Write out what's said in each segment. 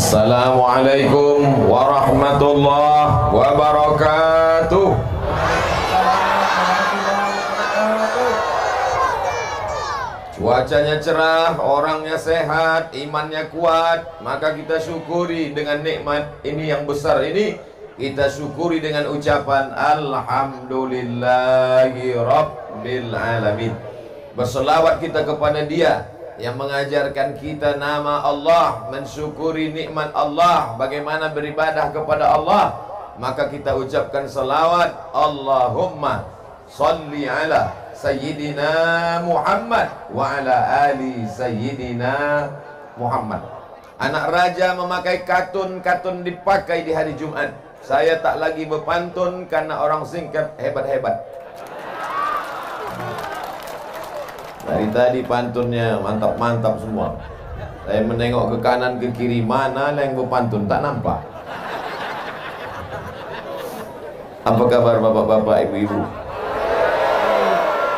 Assalamualaikum warahmatullahi wabarakatuh. Cuacanya cerah, orangnya sehat, imannya kuat, maka kita syukuri dengan nikmat ini yang besar ini. Kita syukuri dengan ucapan Alhamdulillahi Rabbil Alamin. Berselawat kita kepada Dia yang mengajarkan kita nama Allah, mensyukuri nikmat Allah, bagaimana beribadah kepada Allah. Maka kita ucapkan salawat, Allahumma salli ala Sayyidina Muhammad wa ala ali Sayyidina Muhammad. Anak raja memakai katun dipakai di hari Jumat. Saya tak lagi berpantun karena orang singkat hebat-hebat. Dari tadi pantunnya mantap-mantap semua. Saya menengok ke kanan ke kiri, mana yang berpantun tak nampak. Apa kabar bapak-bapak, ibu-ibu,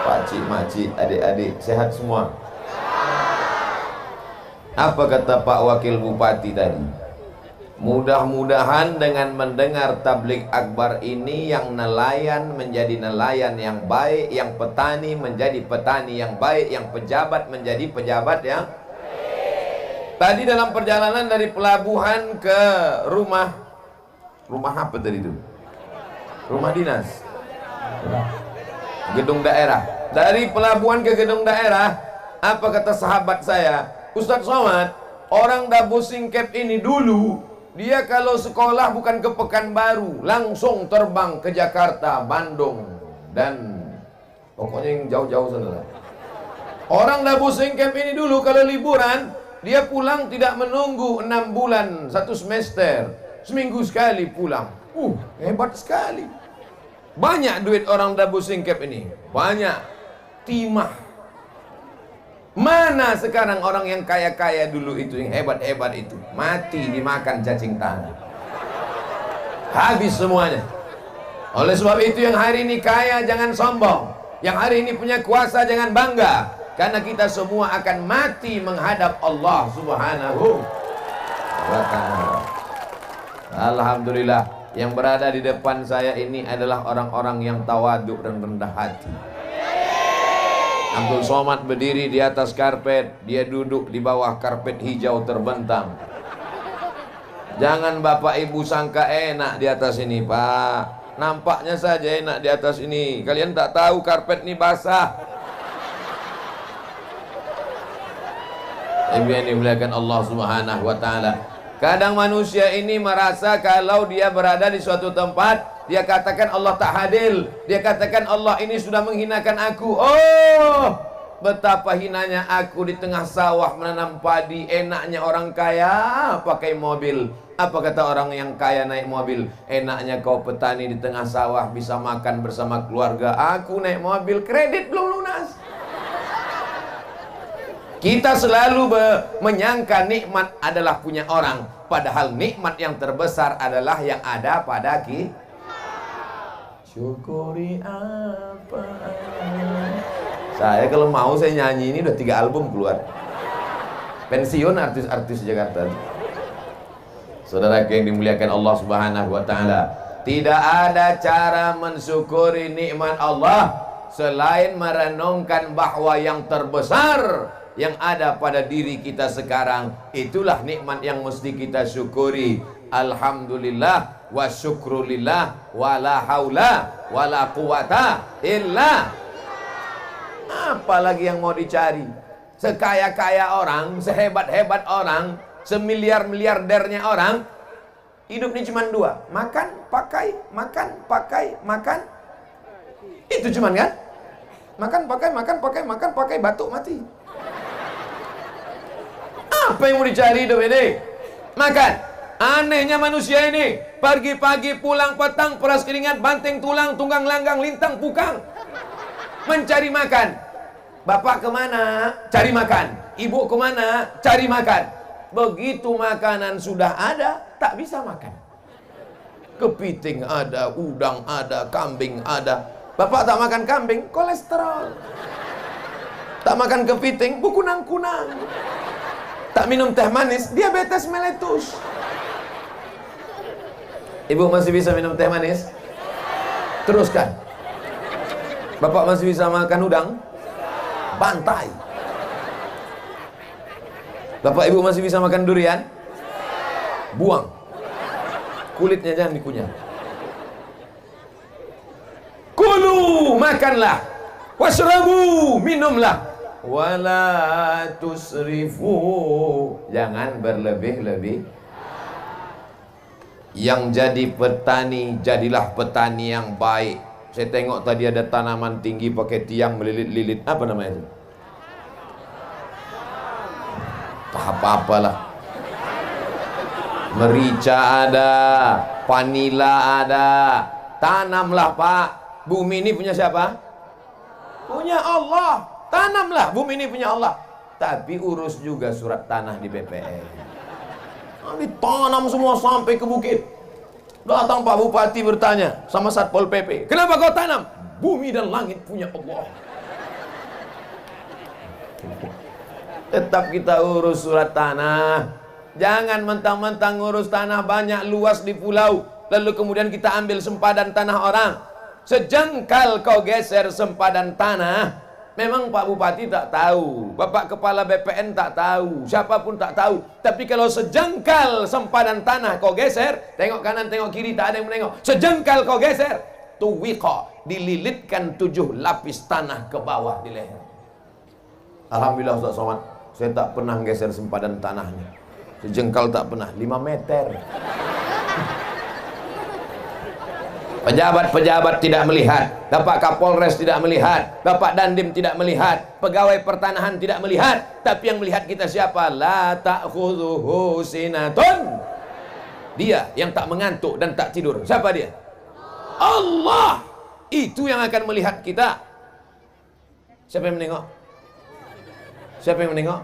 pakcik, makcik, adik-adik, sehat semua? Apa kata Pak Wakil Bupati tadi? Mudah-mudahan dengan mendengar tablik akbar ini, yang nelayan menjadi nelayan yang baik, yang petani menjadi petani yang baik, yang pejabat menjadi pejabat yang baik. Tadi dalam perjalanan dari pelabuhan ke rumah apa tadi itu? Rumah dinas, gedung daerah. Dari pelabuhan ke gedung daerah, apa kata sahabat saya, Ustadz Somad, orang Dabu Singkep ini dulu dia kalau sekolah bukan ke Pekanbaru, langsung terbang ke Jakarta, Bandung, dan pokoknya yang jauh-jauh sana. Orang Dabu Singkep ini dulu kalau liburan, dia pulang tidak menunggu 6 bulan, 1 semester, seminggu sekali pulang. Hebat sekali. Banyak duit orang Dabu Singkep ini, banyak timah. Mana sekarang orang yang kaya-kaya dulu itu, yang hebat-hebat itu, mati dimakan cacing tanah, habis semuanya. Oleh sebab itu yang hari ini kaya jangan sombong, yang hari ini punya kuasa jangan bangga, karena kita semua akan mati menghadap Allah Subhanahu wa ta'ala. Alhamdulillah, yang berada di depan saya ini adalah orang-orang yang tawaduk dan rendah hati. Abdul Somad berdiri di atas karpet, dia duduk di bawah karpet hijau terbentang. Jangan bapak ibu sangka enak di atas ini, Pak. Nampaknya saja enak di atas ini. Kalian tak tahu karpet ini basah. Yang dimuliakan Allah Subhanahu wa ta'ala. Kadang manusia ini merasa kalau dia berada di suatu tempat, dia katakan Allah tak hadir. Dia katakan Allah ini sudah menghinakan aku. Oh, betapa hinanya aku di tengah sawah menanam padi. Enaknya orang kaya pakai mobil. Apa kata orang yang kaya naik mobil? Enaknya kau petani di tengah sawah bisa makan bersama keluarga. Aku naik mobil, kredit belum lunas. Kita selalu menyangka nikmat adalah punya orang, padahal nikmat yang terbesar adalah yang ada pada kita. Syukuri apa? Saya kalau mau saya nyanyi ini udah 3 album keluar. Pensiun artis-artis Jakarta. Saudara yang dimuliakan Allah Subhanahu wa ta'ala, tidak ada cara mensyukuri nikmat Allah selain merenungkan bahwa yang terbesar yang ada pada diri kita sekarang, itulah nikmat yang mesti kita syukuri. Alhamdulillah wa syukrulillah wa la haula wa la quwata illa. Apalagi yang mau dicari? Sekaya-kaya orang, sehebat-hebat orang, semiliar-miliardernya orang, hidupnya cuma 2, makan, pakai, makan, pakai, makan. Itu cuman kan? Makan, pakai, makan, pakai, makan, pakai, batuk, mati. Apa yang mau dicari hidup ini? Makan. Anehnya manusia ini, pagi-pagi pulang petang, peras keringat, banting tulang, tunggang langgang, lintang pukang, mencari makan. Bapak kemana? Cari makan. Ibu kemana? Cari makan. Begitu makanan sudah ada, tak bisa makan. Kepiting ada, udang ada, kambing ada. Bapak tak makan kambing, kolesterol. Tak makan kepiting, kunang-kunang. Tak minum teh manis, diabetes meletus. Ibu masih bisa minum teh manis? Teruskan. Bapak masih bisa makan udang? Bantai. Bapak ibu masih bisa makan durian? Buang. Kulitnya jangan dikunyah. Kulu, makanlah. Washrabu, minumlah. Wala tusrifu, jangan berlebih-lebih. Yang jadi petani, jadilah petani yang baik. Saya tengok tadi ada tanaman tinggi pakai tiang melilit-lilit. Apa namanya itu? Apa-apalah. Merica ada, vanila ada. Tanamlah Pak. Bumi ini punya siapa? Punya Allah. Tanamlah, bumi ini punya Allah. Tapi urus juga surat tanah di BPN. Ditanam semua sampai ke bukit. Datang Pak Bupati bertanya sama Satpol PP, kenapa kau tanam? Bumi dan langit punya Allah. Tetap kita urus surat tanah. Jangan mentang-mentang ngurus tanah banyak luas di pulau, lalu kemudian kita ambil sempadan tanah orang. Sejengkal kau geser sempadan tanah, memang Pak Bupati tak tahu, Bapak Kepala BPN tak tahu, siapapun tak tahu. Tapi kalau sejengkal sempadan tanah kau geser, tengok kanan tengok kiri tak ada yang menengok. Sejengkal kau geser, tuwiqa, dililitkan 7 lapis tanah ke bawah di leher. Alhamdulillah Ustaz Somad, saya tak pernah geser sempadan tanahnya. Sejengkal tak pernah, 5 meter. Pejabat-pejabat tidak melihat, Bapak Kapolres tidak melihat, Bapak Dandim tidak melihat, pegawai pertanahan tidak melihat, tapi yang melihat kita siapa? La ta'khudhuhu sinatun. Dia yang tak mengantuk dan tak tidur. Siapa dia? Allah. Itu yang akan melihat kita. Siapa yang menengok? Siapa yang menengok?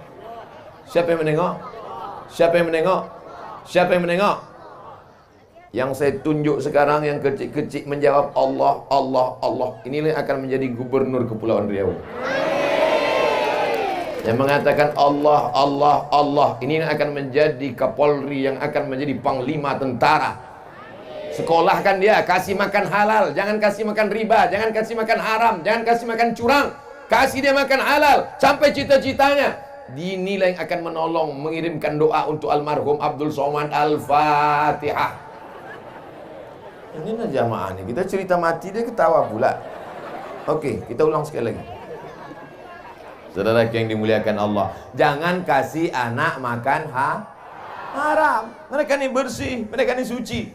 Siapa yang menengok? Siapa yang menengok? Siapa yang menengok? Yang saya tunjuk sekarang yang kecil-kecil menjawab Allah, Allah, Allah. Inilah yang akan menjadi gubernur Kepulauan Riau. Yang mengatakan Allah, Allah, Allah. Ini yang akan menjadi Kapolri, yang akan menjadi Panglima Tentara. Sekolahkan dia, kasih makan halal, jangan kasih makan riba, jangan kasih makan haram, jangan kasih makan curang. Kasih dia makan halal sampai cita-citanya. Inilah yang akan menolong mengirimkan doa untuk almarhum Abdul Somad. Al-Fatihah. Ini lah jamaah nih, kita cerita mati dia ketawa pula. Oke, kita ulang sekali lagi. Saudara yang dimuliakan Allah, jangan kasih anak makan haram. Mereka ini bersih, mereka ini suci.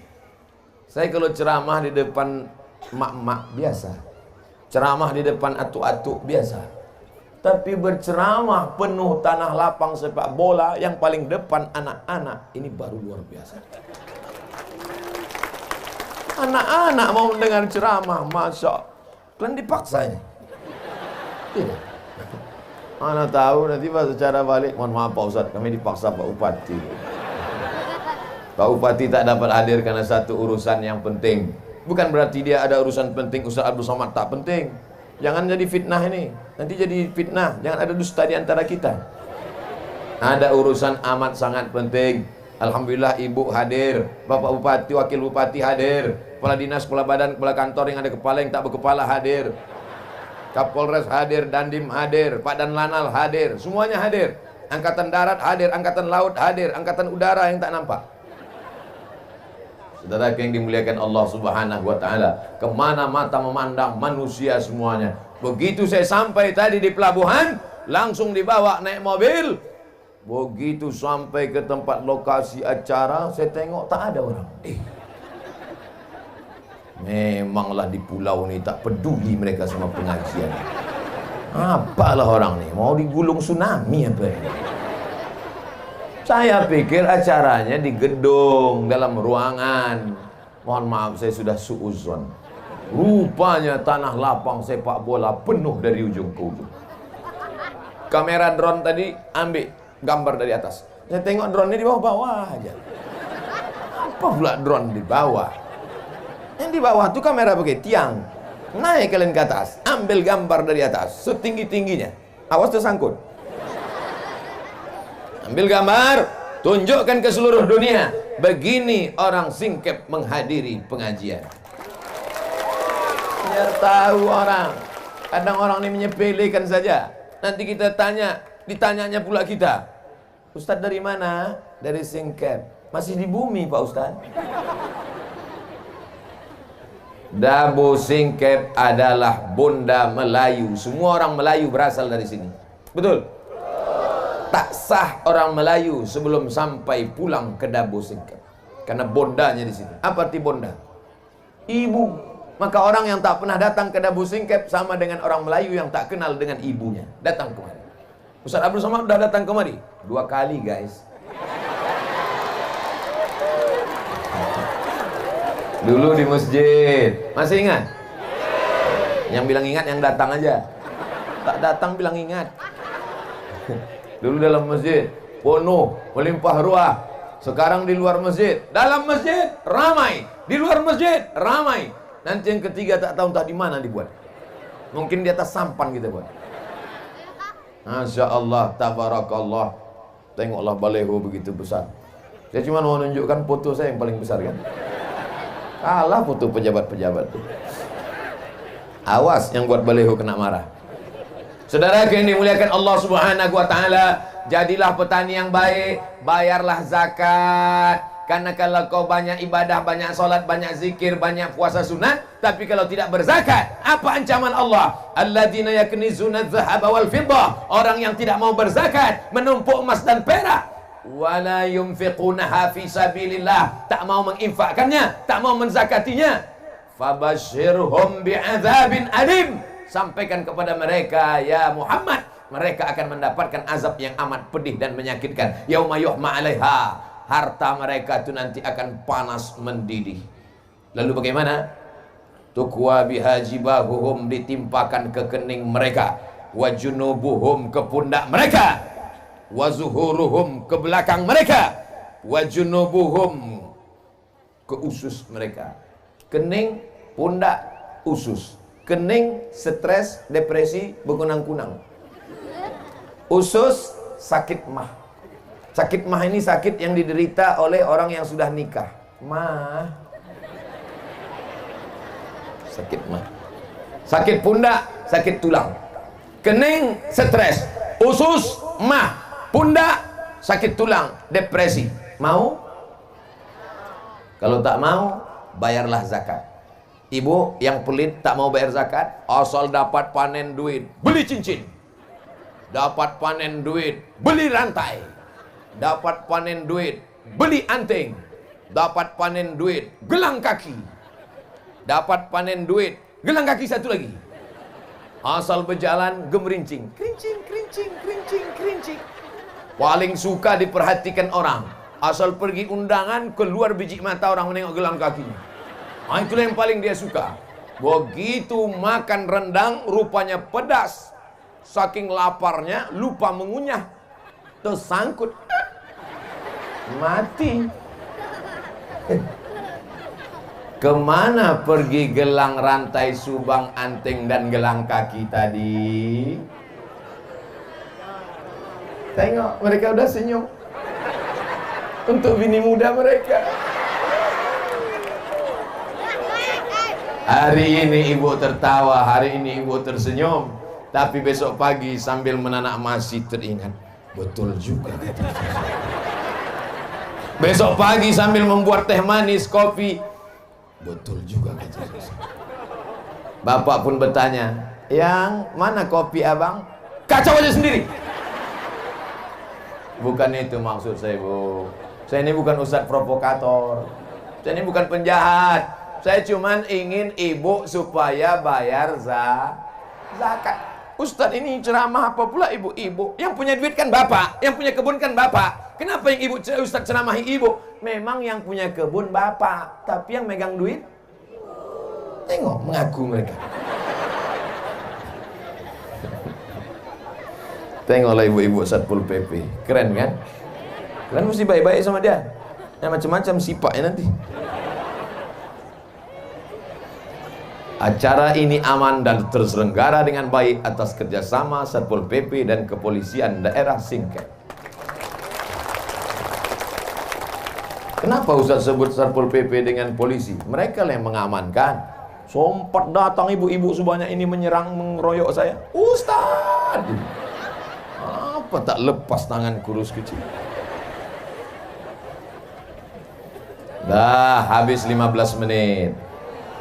Saya kalau ceramah di depan emak-emak biasa, ceramah di depan atuk-atuk biasa. Tapi berceramah penuh tanah lapang sepak bola, yang paling depan anak-anak, ini baru luar biasa. Anak-anak mau mendengar ceramah, masya kalian dipaksa ini. Tidak. Anak tahu nanti pas secara balik, mohon maaf Pak Ustadz, kami dipaksa Pak Bupati. Pak Bupati tak dapat hadir karena satu urusan yang penting. Bukan berarti dia ada urusan penting, Ustadz Abdul Somad tak penting. Jangan jadi fitnah ini. Nanti jadi fitnah, jangan ada dusta di antara kita. Ada urusan amat sangat penting. Alhamdulillah ibu hadir, Bapak Bupati, Wakil Bupati hadir, Kepala Dinas, Kepala Badan, Kepala Kantor yang ada kepala yang tak berkepala hadir, Kapolres hadir, Dandim hadir, Pak Dan Lanal hadir, semuanya hadir. Angkatan Darat hadir, Angkatan Laut hadir, Angkatan Udara yang tak nampak. Saudara yang dimuliakan Allah Subhanahu wa Ta'ala, kemana mata memandang manusia semuanya. Begitu saya sampai tadi di pelabuhan, langsung dibawa naik mobil. Begitu sampai ke tempat lokasi acara, saya tengok tak ada orang. Memanglah di pulau ni tak peduli mereka sama pengajian. Apalah orang ni, mau digulung tsunami apa ini? Saya pikir acaranya di gedung, dalam ruangan. Mohon maaf, saya sudah suuzon. Rupanya tanah lapang sepak bola penuh dari ujung ke ujung. Kamera drone tadi ambil gambar dari atas. Saya tengok drone-nya di bawah-bawah aja. Apa pula drone di bawah? Yang di bawah tuh kamera pakai tiang. Naik kalian ke atas, ambil gambar dari atas setinggi-tingginya. Awas tersangkut. Ambil gambar, tunjukkan ke seluruh dunia. begini orang Singkep menghadiri pengajian. Biar tahu orang. Kadang orang ini menyepelekan saja. Nanti kita tanya, ditanyanya pula kita, Ustadz dari mana? Dari Singkep. Masih di bumi Pak Ustadz. Dabo Singkep adalah bonda Melayu. Semua orang Melayu berasal dari sini. Betul? Tak sah orang Melayu sebelum sampai pulang ke Dabo Singkep. Karena bondanya di sini. Apa arti bonda? Ibu. Maka orang yang tak pernah datang ke Dabo Singkep sama dengan orang Melayu yang tak kenal dengan ibunya. Datang kemari. Ustaz Abdul Somad sudah datang kemari 2 kali guys. Dulu di masjid. Masih ingat? Yang bilang ingat yang datang aja. Tak datang bilang ingat. Dulu dalam masjid penuh, melimpah ruah. Sekarang di luar masjid. Dalam masjid ramai, di luar masjid ramai. Nanti yang ketiga tak tahu entah di mana dibuat. Mungkin di atas sampan kita buat. Masya Allah, tabarakallah. Tengoklah baleho begitu besar. Saya cuma mau menunjukkan foto saya yang paling besar kan. Kalah foto pejabat-pejabat tuh. Awas yang buat baleho kena marah. Saudara yang dimuliakan Allah Subhanahu wa taala, jadilah petani yang baik, bayarlah zakat. Karena kalau kau banyak ibadah, banyak solat, banyak zikir, banyak puasa sunat, tapi kalau tidak berzakat, apa ancaman Allah? Alladzina yaknizuna adh-dhahaba wal fiddah. Orang yang tidak mau berzakat, menumpuk emas dan perak. Wala yunfiqunaha fi sabilillah, tak mau menginfakkannya, tak mau menzakatinya. Fabashshirhum bi'adzabin alim. Sampaikan kepada mereka ya Muhammad, mereka akan mendapatkan azab yang amat pedih dan menyakitkan. Yauma yuhma 'alaiha, harta mereka itu nanti akan panas mendidih. Lalu bagaimana? Tukwa bihajibahuhum, ditimpakan ke kening mereka, wajunubuhum, ke pundak mereka, wazuhuruhum, ke belakang mereka, wajunubuhum, ke usus mereka. Kening, pundak, usus. Kening, stres, depresi, berkunang-kunang. Usus, sakit mah. Sakit mah ini sakit yang diderita oleh orang yang sudah nikah. Mah. Sakit mah. Sakit pundak, sakit tulang. Kening, stres. Usus, mah. Pundak, sakit tulang, depresi. Mau? Kalau tak mau, bayarlah zakat. Ibu yang pelit tak mau bayar zakat, asal dapat panen duit, beli cincin. Dapat panen duit, beli rantai. Dapat panen duit, beli anting. Dapat panen duit, gelang kaki. Dapat panen duit, gelang kaki satu lagi. Asal berjalan gemerincing, kerincing, kerincing, kerincing, kerincing. Paling suka diperhatikan orang. Asal pergi undangan, keluar biji mata orang menengok gelang kakinya. Itulah yang paling dia suka. Begitu makan rendang, rupanya pedas. Saking laparnya, lupa mengunyah. Tersangkut. Mati. Kemana pergi gelang rantai, subang, anting, dan gelang kaki tadi? Tengok, mereka udah senyum. Untuk bini muda mereka. Hari ini ibu tertawa, hari ini ibu tersenyum. Tapi besok pagi sambil menanak masih teringat, betul juga. Besok pagi sambil membuat teh manis, kopi, betul juga. Bapak pun bertanya, yang mana kopi abang? Kacau aja sendiri. Bukan itu maksud saya, Bu. Saya ini bukan ustadz provokator. Saya ini bukan penjahat. Saya cuman ingin ibu supaya bayar zakat. Ustadz ini ceramah apa pula ibu-ibu? Yang punya duit kan bapak, yang punya kebun kan bapak. Kenapa yang ibu ustadz ceramahi ibu? Memang yang punya kebun bapak, tapi yang megang duit, tengok mengaku mereka. Tengoklah ibu-ibu Satpol PP, keren kan? Kalian mesti baik-baik sama dia. Yang macam-macam sifatnya nanti. Acara ini aman dan terselenggara dengan baik atas kerjasama Satpol PP dan Kepolisian Daerah Singkep. Kenapa Ustaz sebut Satpol PP dengan polisi? Mereka yang mengamankan. Sempat datang ibu-ibu sebanyak ini menyerang, mengeroyok saya. Ustaz, apa tak lepas tangan kurus kecil. Dah habis 15 menit.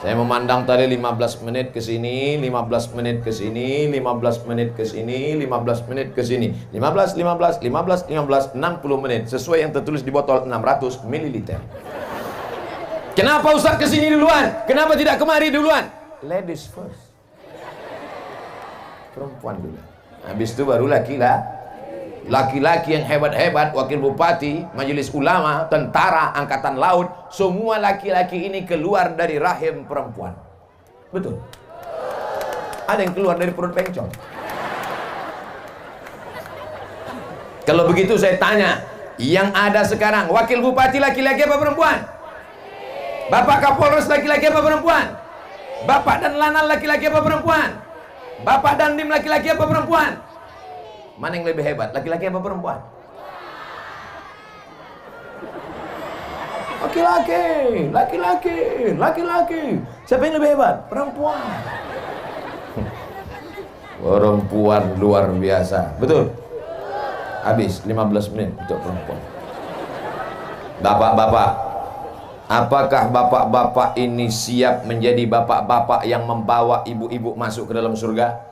Saya memandang tadi 15 menit ke sini, 15 menit ke sini, 15 menit ke sini, 15 menit ke sini. 15, 15, 15, 15, 60 menit. Sesuai yang tertulis di botol 600 ml. Kenapa Ustaz ke sini duluan? Kenapa tidak kemari duluan? Ladies first. Perempuan dulu. Habis itu baru laki-laki yang hebat-hebat, wakil bupati, majelis ulama, tentara, angkatan laut, semua laki-laki ini keluar dari rahim perempuan. Betul? Ada yang keluar dari perut bencong. Kalau begitu saya tanya, yang ada sekarang, wakil bupati laki-laki apa perempuan? Bapak Kapolres laki-laki apa perempuan? Bapak dan Lanal laki-laki apa perempuan? Bapak Dandim laki-laki apa perempuan? Mana yang lebih hebat? Laki-laki apa perempuan? Laki-laki. Siapa yang lebih hebat? Perempuan. Perempuan luar biasa. Betul? Habis 15 menit untuk perempuan. Bapak-bapak, apakah bapak-bapak ini siap menjadi bapak-bapak yang membawa ibu-ibu masuk ke dalam surga?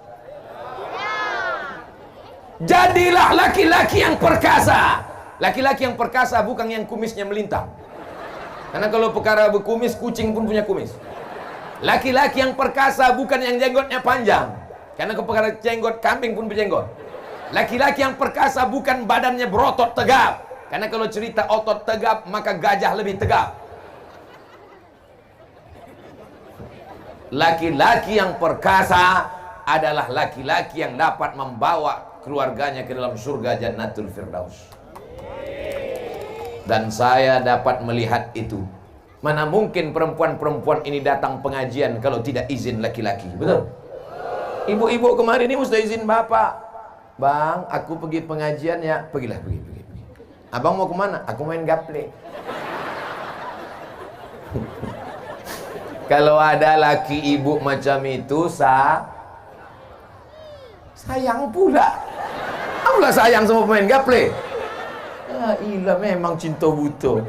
Jadilah laki-laki yang perkasa. Laki-laki yang perkasa bukan yang kumisnya melintang. Karena kalau perkara berkumis, kucing pun punya kumis. Laki-laki yang perkasa bukan yang jenggotnya panjang. Karena kalau perkara jenggot, kambing pun berjenggot. Laki-laki yang perkasa bukan badannya berotot tegap. Karena kalau cerita otot tegap, maka gajah lebih tegap. Laki-laki yang perkasa adalah laki-laki yang dapat membawa keluarganya ke dalam surga Jannatul Firdaus. Dan saya dapat melihat itu. Mana mungkin perempuan-perempuan ini datang pengajian kalau tidak izin laki-laki. Betul? Ibu-ibu kemarin ini mesti izin bapak. Bang, aku pergi pengajian ya. Pergilah, pergi. Abang mau kemana? Aku main gaple. Kalau ada laki ibu macam itu, sayang pula. Apalah sayang sama pemain gaple. Ilah memang cinta buta.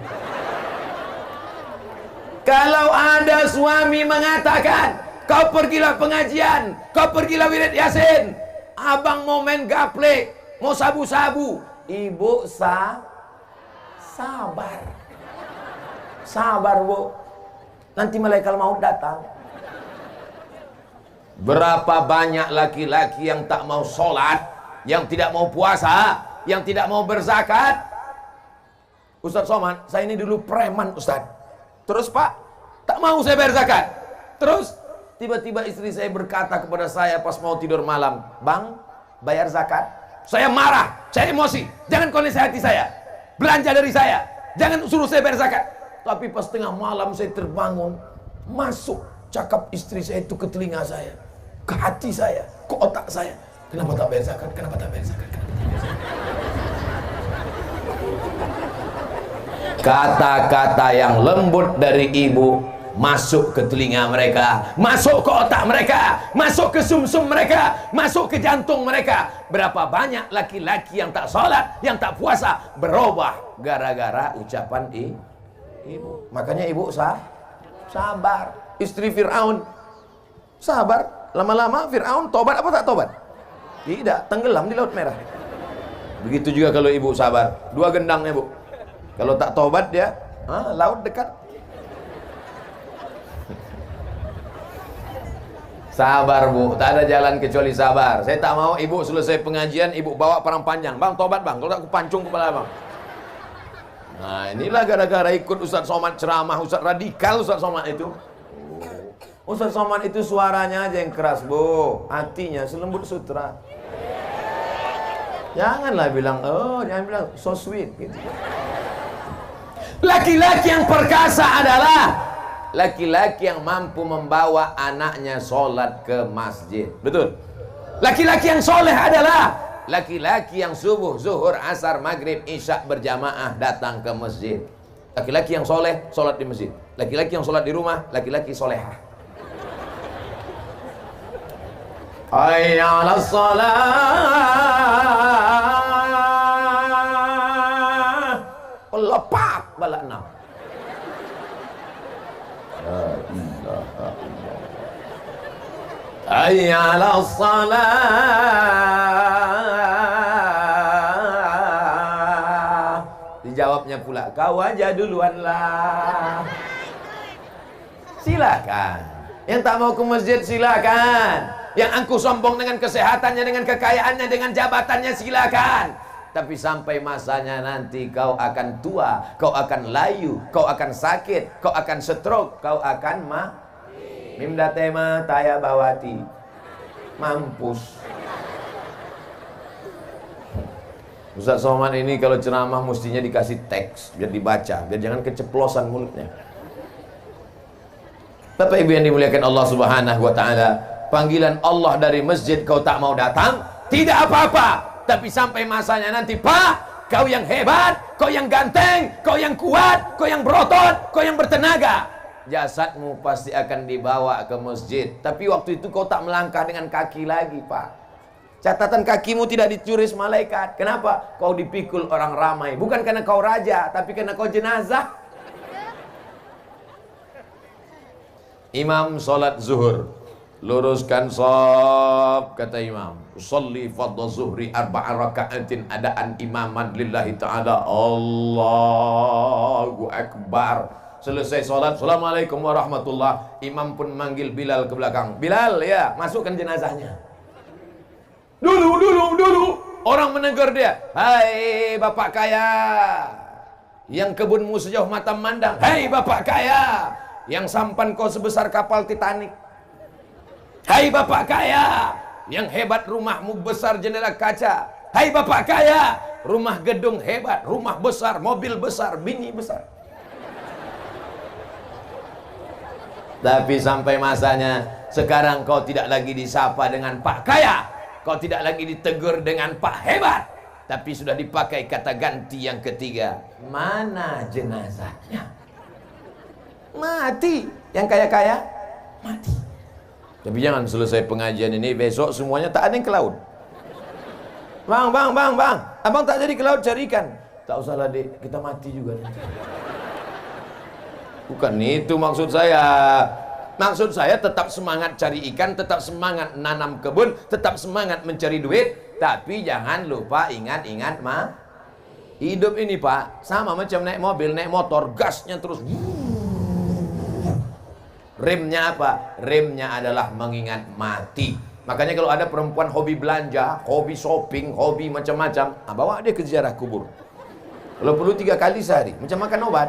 Kalau ada suami mengatakan, kau pergilah pengajian, kau pergilah wirid yasin, abang mau main gaple, mau sabu-sabu, ibu sabar. Sabar bu, nanti malaikat maut datang. Berapa banyak laki-laki yang tak mau sholat, yang tidak mau puasa, yang tidak mau berzakat. Ustaz Somad, saya ini dulu preman Ustaz. Terus Pak, tak mau saya bayar zakat. Terus tiba-tiba istri saya berkata kepada saya pas mau tidur malam, Bang, bayar zakat. Saya marah, saya emosi. Jangan kondisi hati saya, belanja dari saya, jangan suruh saya bayar zakat. Tapi pas tengah malam saya terbangun, masuk cakap istri saya itu ke telinga saya, ke hati saya, ke otak saya. Kenapa tak bayar zakat? Kenapa tak bayar zakat? Kata-kata yang lembut dari ibu masuk ke telinga mereka, masuk ke otak mereka, masuk ke sumsum mereka, masuk ke jantung mereka. Berapa banyak laki-laki yang tak sholat, yang tak puasa, berubah gara-gara ucapan ibu. Makanya ibu sabar. Istri Fir'aun sabar. Lama-lama Fir'aun tobat apa tak tobat? Tidak, tenggelam di Laut Merah. Begitu juga kalau ibu sabar. 2 gendangnya bu. Kalau tak tobat dia, laut dekat. Sabar bu, tak ada jalan kecuali sabar. Saya tak mau ibu selesai pengajian, ibu bawa parang panjang. Bang, tobat bang, kalau tak aku pancung kepala bang. Nah inilah gara-gara ikut Ustaz Somad ceramah, Ustaz radikal Ustaz Somad itu. Ustaz Somad itu suaranya aja yang keras bu, hatinya selembut sutra. Janganlah bilang, jangan bilang so sweet gitu. Laki-laki yang perkasa adalah laki-laki yang mampu membawa anaknya sholat ke masjid. Betul? Laki-laki yang soleh adalah laki-laki yang subuh, zuhur, asar, maghrib, isya berjamaah datang ke masjid. Laki-laki yang soleh, sholat di masjid. Laki-laki yang sholat di rumah, laki-laki solehah. Hayya 'alas shalah. Lepak balak enam. La ilaha illallah. Hayya 'alas shalah. Dijawabnya pula, kau aja duluan lah. Silakan. Yang tak mau ke masjid silakan. Yang angkuh sombong dengan kesehatannya, dengan kekayaannya, dengan jabatannya, silakan. Tapi sampai masanya nanti kau akan tua, kau akan layu, kau akan sakit, kau akan stroke, kau akan mimda tema taya bawati. Mampus. Ustaz Somad ini kalau ceramah mestinya dikasih teks biar dibaca, biar jangan keceplosan mulutnya. Bapak Ibu yang dimuliakan Allah Subhanahu wa taala, panggilan Allah dari masjid kau tak mau datang, tidak apa-apa. Tapi sampai masanya nanti, Pak, kau yang hebat, kau yang ganteng, kau yang kuat, kau yang berotot, kau yang bertenaga, jasadmu pasti akan dibawa ke masjid. Tapi waktu itu kau tak melangkah dengan kaki lagi, Pak. Catatan kakimu tidak dicuris malaikat. Kenapa? Kau dipikul orang ramai. Bukan karena kau raja, tapi karena kau jenazah. Imam sholat zuhur, luruskan shaf, kata imam. Usolli fardhu zuhri arba'a raka'atin adaan imaman lillahi ta'ala. Allahu Akbar. Selesai sholat, Assalamualaikum warahmatullah. Imam pun manggil Bilal ke belakang. Bilal, ya, masukkan jenazahnya. Dulu. Orang menegur dia. Hai bapak kaya, yang kebunmu sejauh mata memandang. Hai bapak kaya, yang sampan kau sebesar kapal Titanic. Hai bapak kaya, yang hebat rumahmu besar jendela kaca. Hai bapak kaya, rumah gedung hebat, rumah besar, mobil besar, bini besar. Tapi sampai masanya, sekarang kau tidak lagi disapa dengan Pak Kaya, kau tidak lagi ditegur dengan Pak Hebat, tapi sudah dipakai kata ganti yang ketiga. Mana jenazahnya? Mati. Yang kaya-kaya mati. Tapi jangan selesai pengajian ini besok semuanya tak ada yang ke laut. Bang, abang tak jadi ke laut cari ikan. Tak usah lah dek, kita mati juga nanti. Bukan itu maksud saya. Maksud saya tetap semangat cari ikan, tetap semangat nanam kebun, tetap semangat mencari duit. Tapi jangan lupa ingat-ingat hidup ini Pak, sama macam naik mobil, naik motor, gasnya terus. Remnya apa? Remnya adalah mengingat mati. Makanya kalau ada perempuan hobi belanja, hobi shopping, hobi macam-macam, bawa dia ke ziarah kubur. Kalau perlu 3 kali sehari, macam makan obat.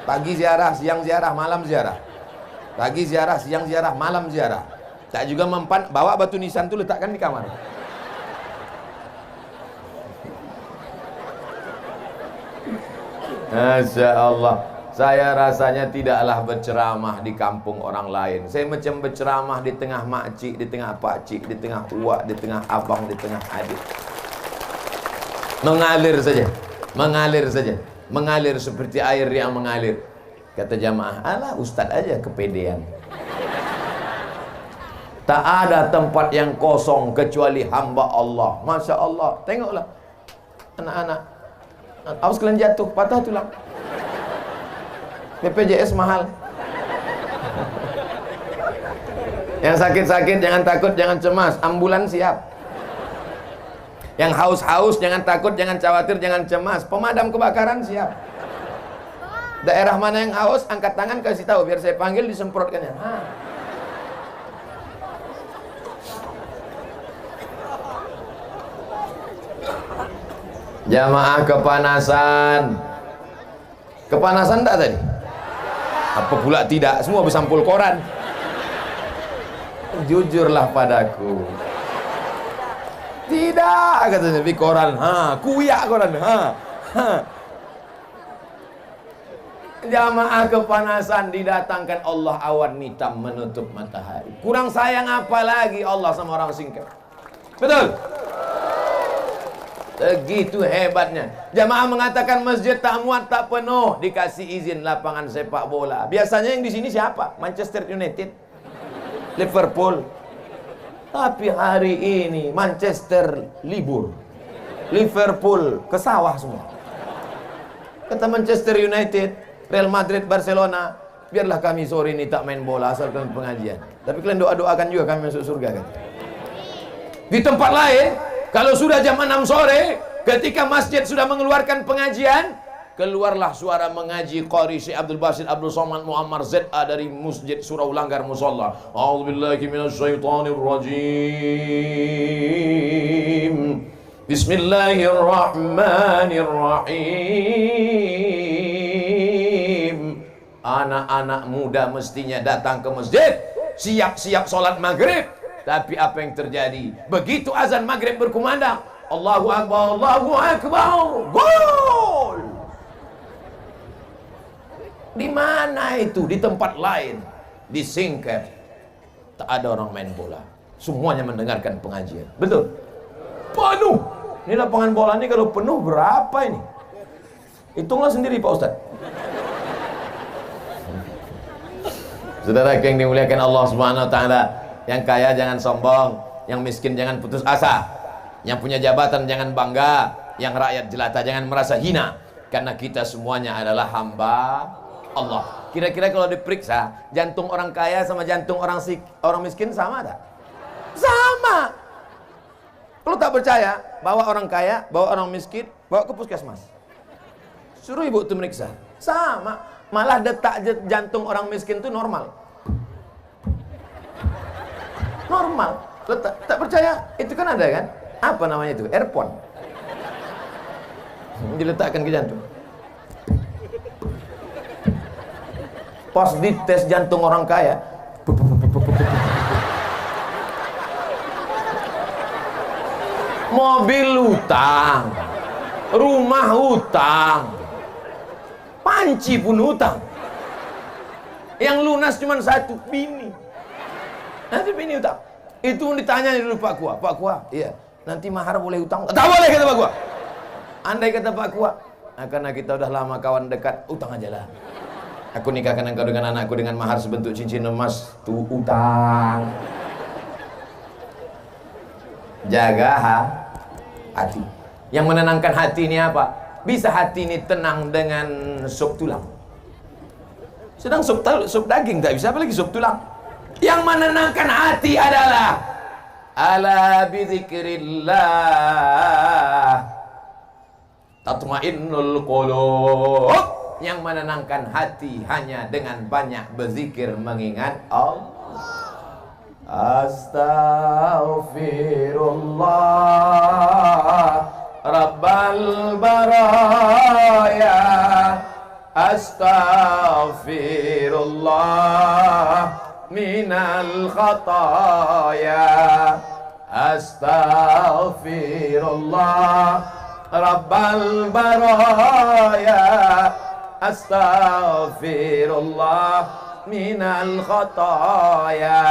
Pagi ziarah, siang ziarah, malam ziarah. Pagi ziarah, siang ziarah, malam ziarah. Tak juga mempan, bawa batu nisan itu letakkan di kamar. Masya Allah. Saya rasanya tidaklah berceramah di kampung orang lain. Saya macam berceramah di tengah makcik, di tengah pakcik, di tengah uak, di tengah abang, di tengah adik. Mengalir saja. Mengalir saja. Mengalir seperti air yang mengalir. Kata jamaah, alah ustadz aja kepedean. Tak ada tempat yang kosong kecuali hamba Allah. Masya Allah. Tengoklah anak-anak, awas kalian jatuh, patah tulang. BPJS mahal. Yang sakit-sakit jangan takut, jangan cemas, ambulans siap. Yang haus-haus jangan takut, jangan khawatir, jangan cemas, pemadam kebakaran siap. Daerah mana yang haus, angkat tangan kasih tahu biar saya panggil disemprotkannya. Jamaah kepanasan. Kepanasan tak tadi? Apa pula tidak? Semua bersampul koran. Jujurlah padaku. Tidak, katanya di koran. Kuyak koran. Jamaah kepanasan, didatangkan Allah awan hitam menutup matahari. Kurang sayang apa lagi Allah sama orang singkat? Betul? Begitu hebatnya. Jamaah mengatakan masjid tak muat, tak penuh, dikasih izin lapangan sepak bola. Biasanya yang di sini siapa? Manchester United, Liverpool. Tapi hari ini Manchester libur, Liverpool ke sawah semua. Kata Manchester United, Real Madrid, Barcelona, biarlah kami sore ini tak main bola asalkan pengajian. Tapi kalian doa-doakan juga kami masuk surga kan. Di tempat lain, kalau sudah jam 6 sore, ketika masjid sudah mengeluarkan pengajian, keluarlah suara mengaji Qari Syekh Abdul Basit Abdul Somad Muammar ZA dari Masjid Surau Langgar Musalla. A'udzubillahi minasyaitonirrajim. Bismillahirrahmanirrahim. Anak-anak muda mestinya datang ke masjid, siap-siap sholat maghrib. Tapi apa yang terjadi? Begitu azan maghrib berkumandang, Allahu Akbar, Allahu Akbar, gol! Di mana itu? Di tempat lain, di Singkep, tak ada orang main bola. Semuanya mendengarkan pengajian. Betul? Penuh. Ini lapangan bola ini kalau penuh berapa ini? Hitunglah sendiri Pak Ustadz. Saudara yang dimuliakan Allah Subhanahu wa taala, yang kaya jangan sombong, yang miskin jangan putus asa, yang punya jabatan jangan bangga, yang rakyat jelata jangan merasa hina, karena kita semuanya adalah hamba Allah. Kira-kira kalau diperiksa, jantung orang kaya sama jantung orang miskin sama tak? Sama. Kalau tak percaya, bawa orang kaya, bawa orang miskin, bawa ke puskesmas. Suruh ibu itu meriksa. Sama. Malah detak jantung orang miskin itu normal. Normal. Tak percaya? Itu kan ada kan? Apa namanya itu? Earphone. Diletakkan ke jantung. Pas dites jantung orang kaya, mobil hutang, rumah hutang, panci pun hutang. Yang lunas cuma satu, bini. Nanti bini hutang. Itu ditanya dulu Pak Kua. Pak Kua, iya. Nanti mahar boleh hutang? Tak boleh kata Pak Kua. Andai kata Pak Kua, nah, karena kita udah lama kawan dekat, hutang aja lah. Aku nikahkan engkau dengan anakku dengan mahar sebentuk cincin emas, tuh hutang. Jaga hati. Yang menenangkan hati ini apa? Bisa hati ini tenang dengan sup tulang. Sedang sup daging tak bisa, apalagi sup tulang. Yang menenangkan hati adalah ala bidzikrillah tatmainnul qulub. Yang menenangkan hati hanya dengan banyak berzikir mengingat Allah. Astaghfirullah Rabbal baraya, astaghfirullah minal khataya, astaghfirullah Rabbal baraya, astaghfirullah minal khataya.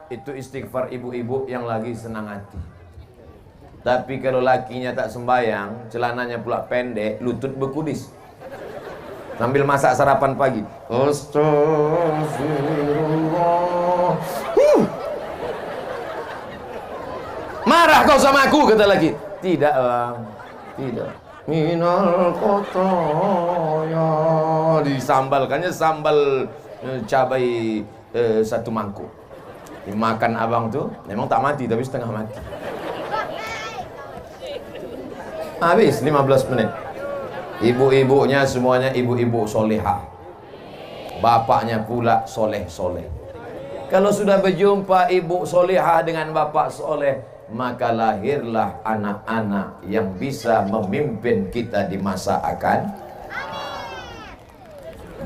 Itu istighfar ibu-ibu yang lagi senang hati. Tapi kalau lakinya tak sembayang, celananya pula pendek, lutut berkudis, sambil masak sarapan pagi, astagfirullah. Marah kau sama aku, kata laki. Tidak bang, tidak. Minal khataya. Disambalkannya sambal cabai satu mangkuk. Dimakan abang tuh, memang tak mati tapi setengah mati. Habis 15 menit. Ibu-ibunya semuanya ibu-ibu solehah. Bapaknya pula soleh-soleh. Kalau sudah berjumpa ibu solehah dengan bapak soleh, maka lahirlah anak-anak yang bisa memimpin kita di masa akan.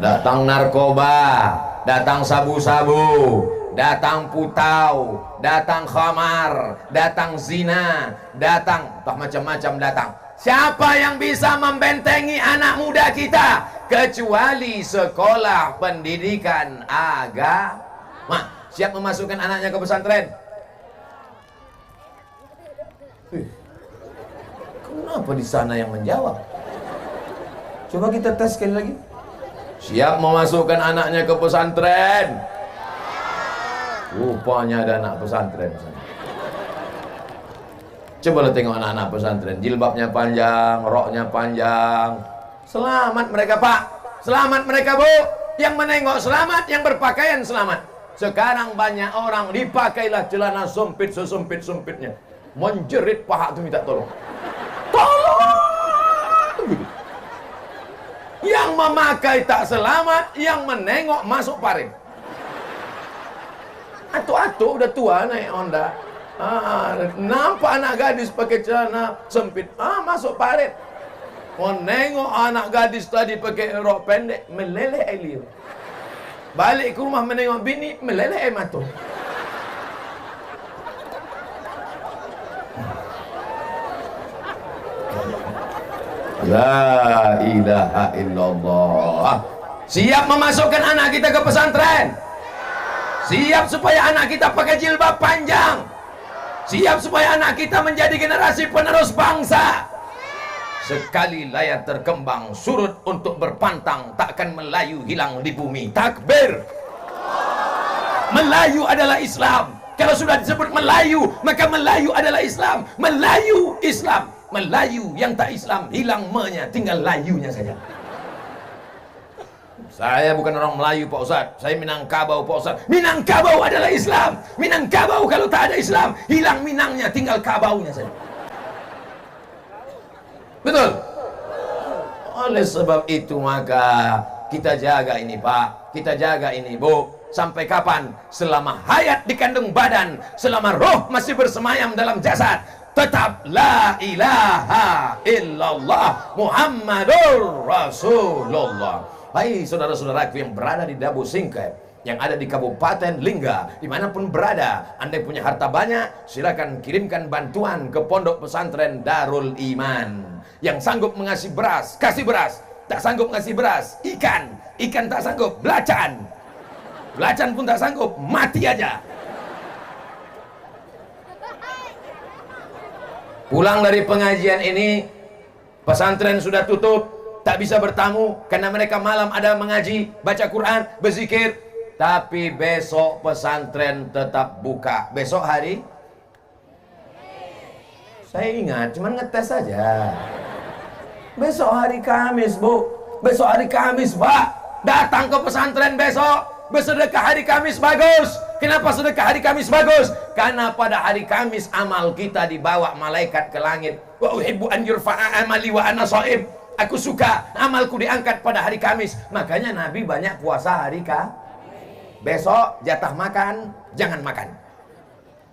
Datang narkoba, datang sabu-sabu, datang putau, datang khamar, datang zina, datang macam-macam datang. Siapa yang bisa membentengi anak muda kita kecuali sekolah pendidikan agama? Siap memasukkan anaknya ke pesantren? Kenapa di sana yang menjawab? Coba kita tes sekali lagi. Siap memasukkan anaknya ke pesantren? Rupanya ada anak pesantren. Coba lo tengok anak-anak pesantren, jilbabnya panjang, roknya panjang. Selamat mereka Pak, selamat mereka Bu. Yang menengok selamat, yang berpakaian selamat. Sekarang banyak orang dipakailah celana sempit sesempit-sempitnya, menjerit paha itu minta tolong. Tolong! Yang memakai tak selamat, yang menengok masuk parit. Atu-atu udah tua naik Honda. Nampak anak gadis pakai celana sempit, masuk parit. Menengok anak gadis tadi pakai rok pendek, meleleh air liur. Balik ke rumah menengok bini, meleleh air mata. La ilaha illallah. Siap memasukkan anak kita ke pesantren? Siap supaya anak kita pakai jilbab panjang? Siap supaya anak kita menjadi generasi penerus bangsa? Sekali layar terkembang, surut untuk berpantang, takkan Melayu hilang di bumi. Takbir! Melayu adalah Islam. Kalau sudah disebut Melayu, maka Melayu adalah Islam. Melayu Islam. Melayu yang tak Islam, hilang me-nya, tinggal layunya saja. Saya bukan orang Melayu Pak Ustadz, saya Minangkabau Pak Ustadz. Minangkabau adalah Islam. Minangkabau kalau tak ada Islam, hilang Minangnya, tinggal kabaunya saja. Betul? Oleh sebab itu maka kita jaga ini Pak, kita jaga ini Bu. Sampai kapan? Selama hayat dikandung badan, selama roh masih bersemayam dalam jasad, tetap la ilaha illallah Muhammadur Rasulullah. Hai saudara-saudaraku yang berada di Dabu Singkep, yang ada di Kabupaten Lingga, dimanapun berada, Anda punya harta banyak, silakan kirimkan bantuan ke Pondok Pesantren Darul Iman. Yang sanggup mengasih beras, kasih beras. Tak sanggup ngasih beras, ikan tak sanggup, belacan pun tak sanggup, mati aja. Pulang dari pengajian ini, pesantren sudah tutup, tak bisa bertamu karena mereka malam ada mengaji, baca Quran, berzikir. Tapi besok pesantren tetap buka. Besok hari? Saya ingat, cuman ngetes saja. Besok hari Kamis, Bu. Besok hari Kamis, Pak. Datang ke pesantren besok. Bersedekah hari Kamis bagus. Kenapa sedekah hari Kamis bagus? Karena pada hari Kamis amal kita dibawa malaikat ke langit. Wa uhibbu an yurfa'a amali wa ana shaim. Aku suka amalku diangkat pada hari Kamis. Makanya Nabi banyak puasa hari Kamis. Besok jatah makan, jangan makan.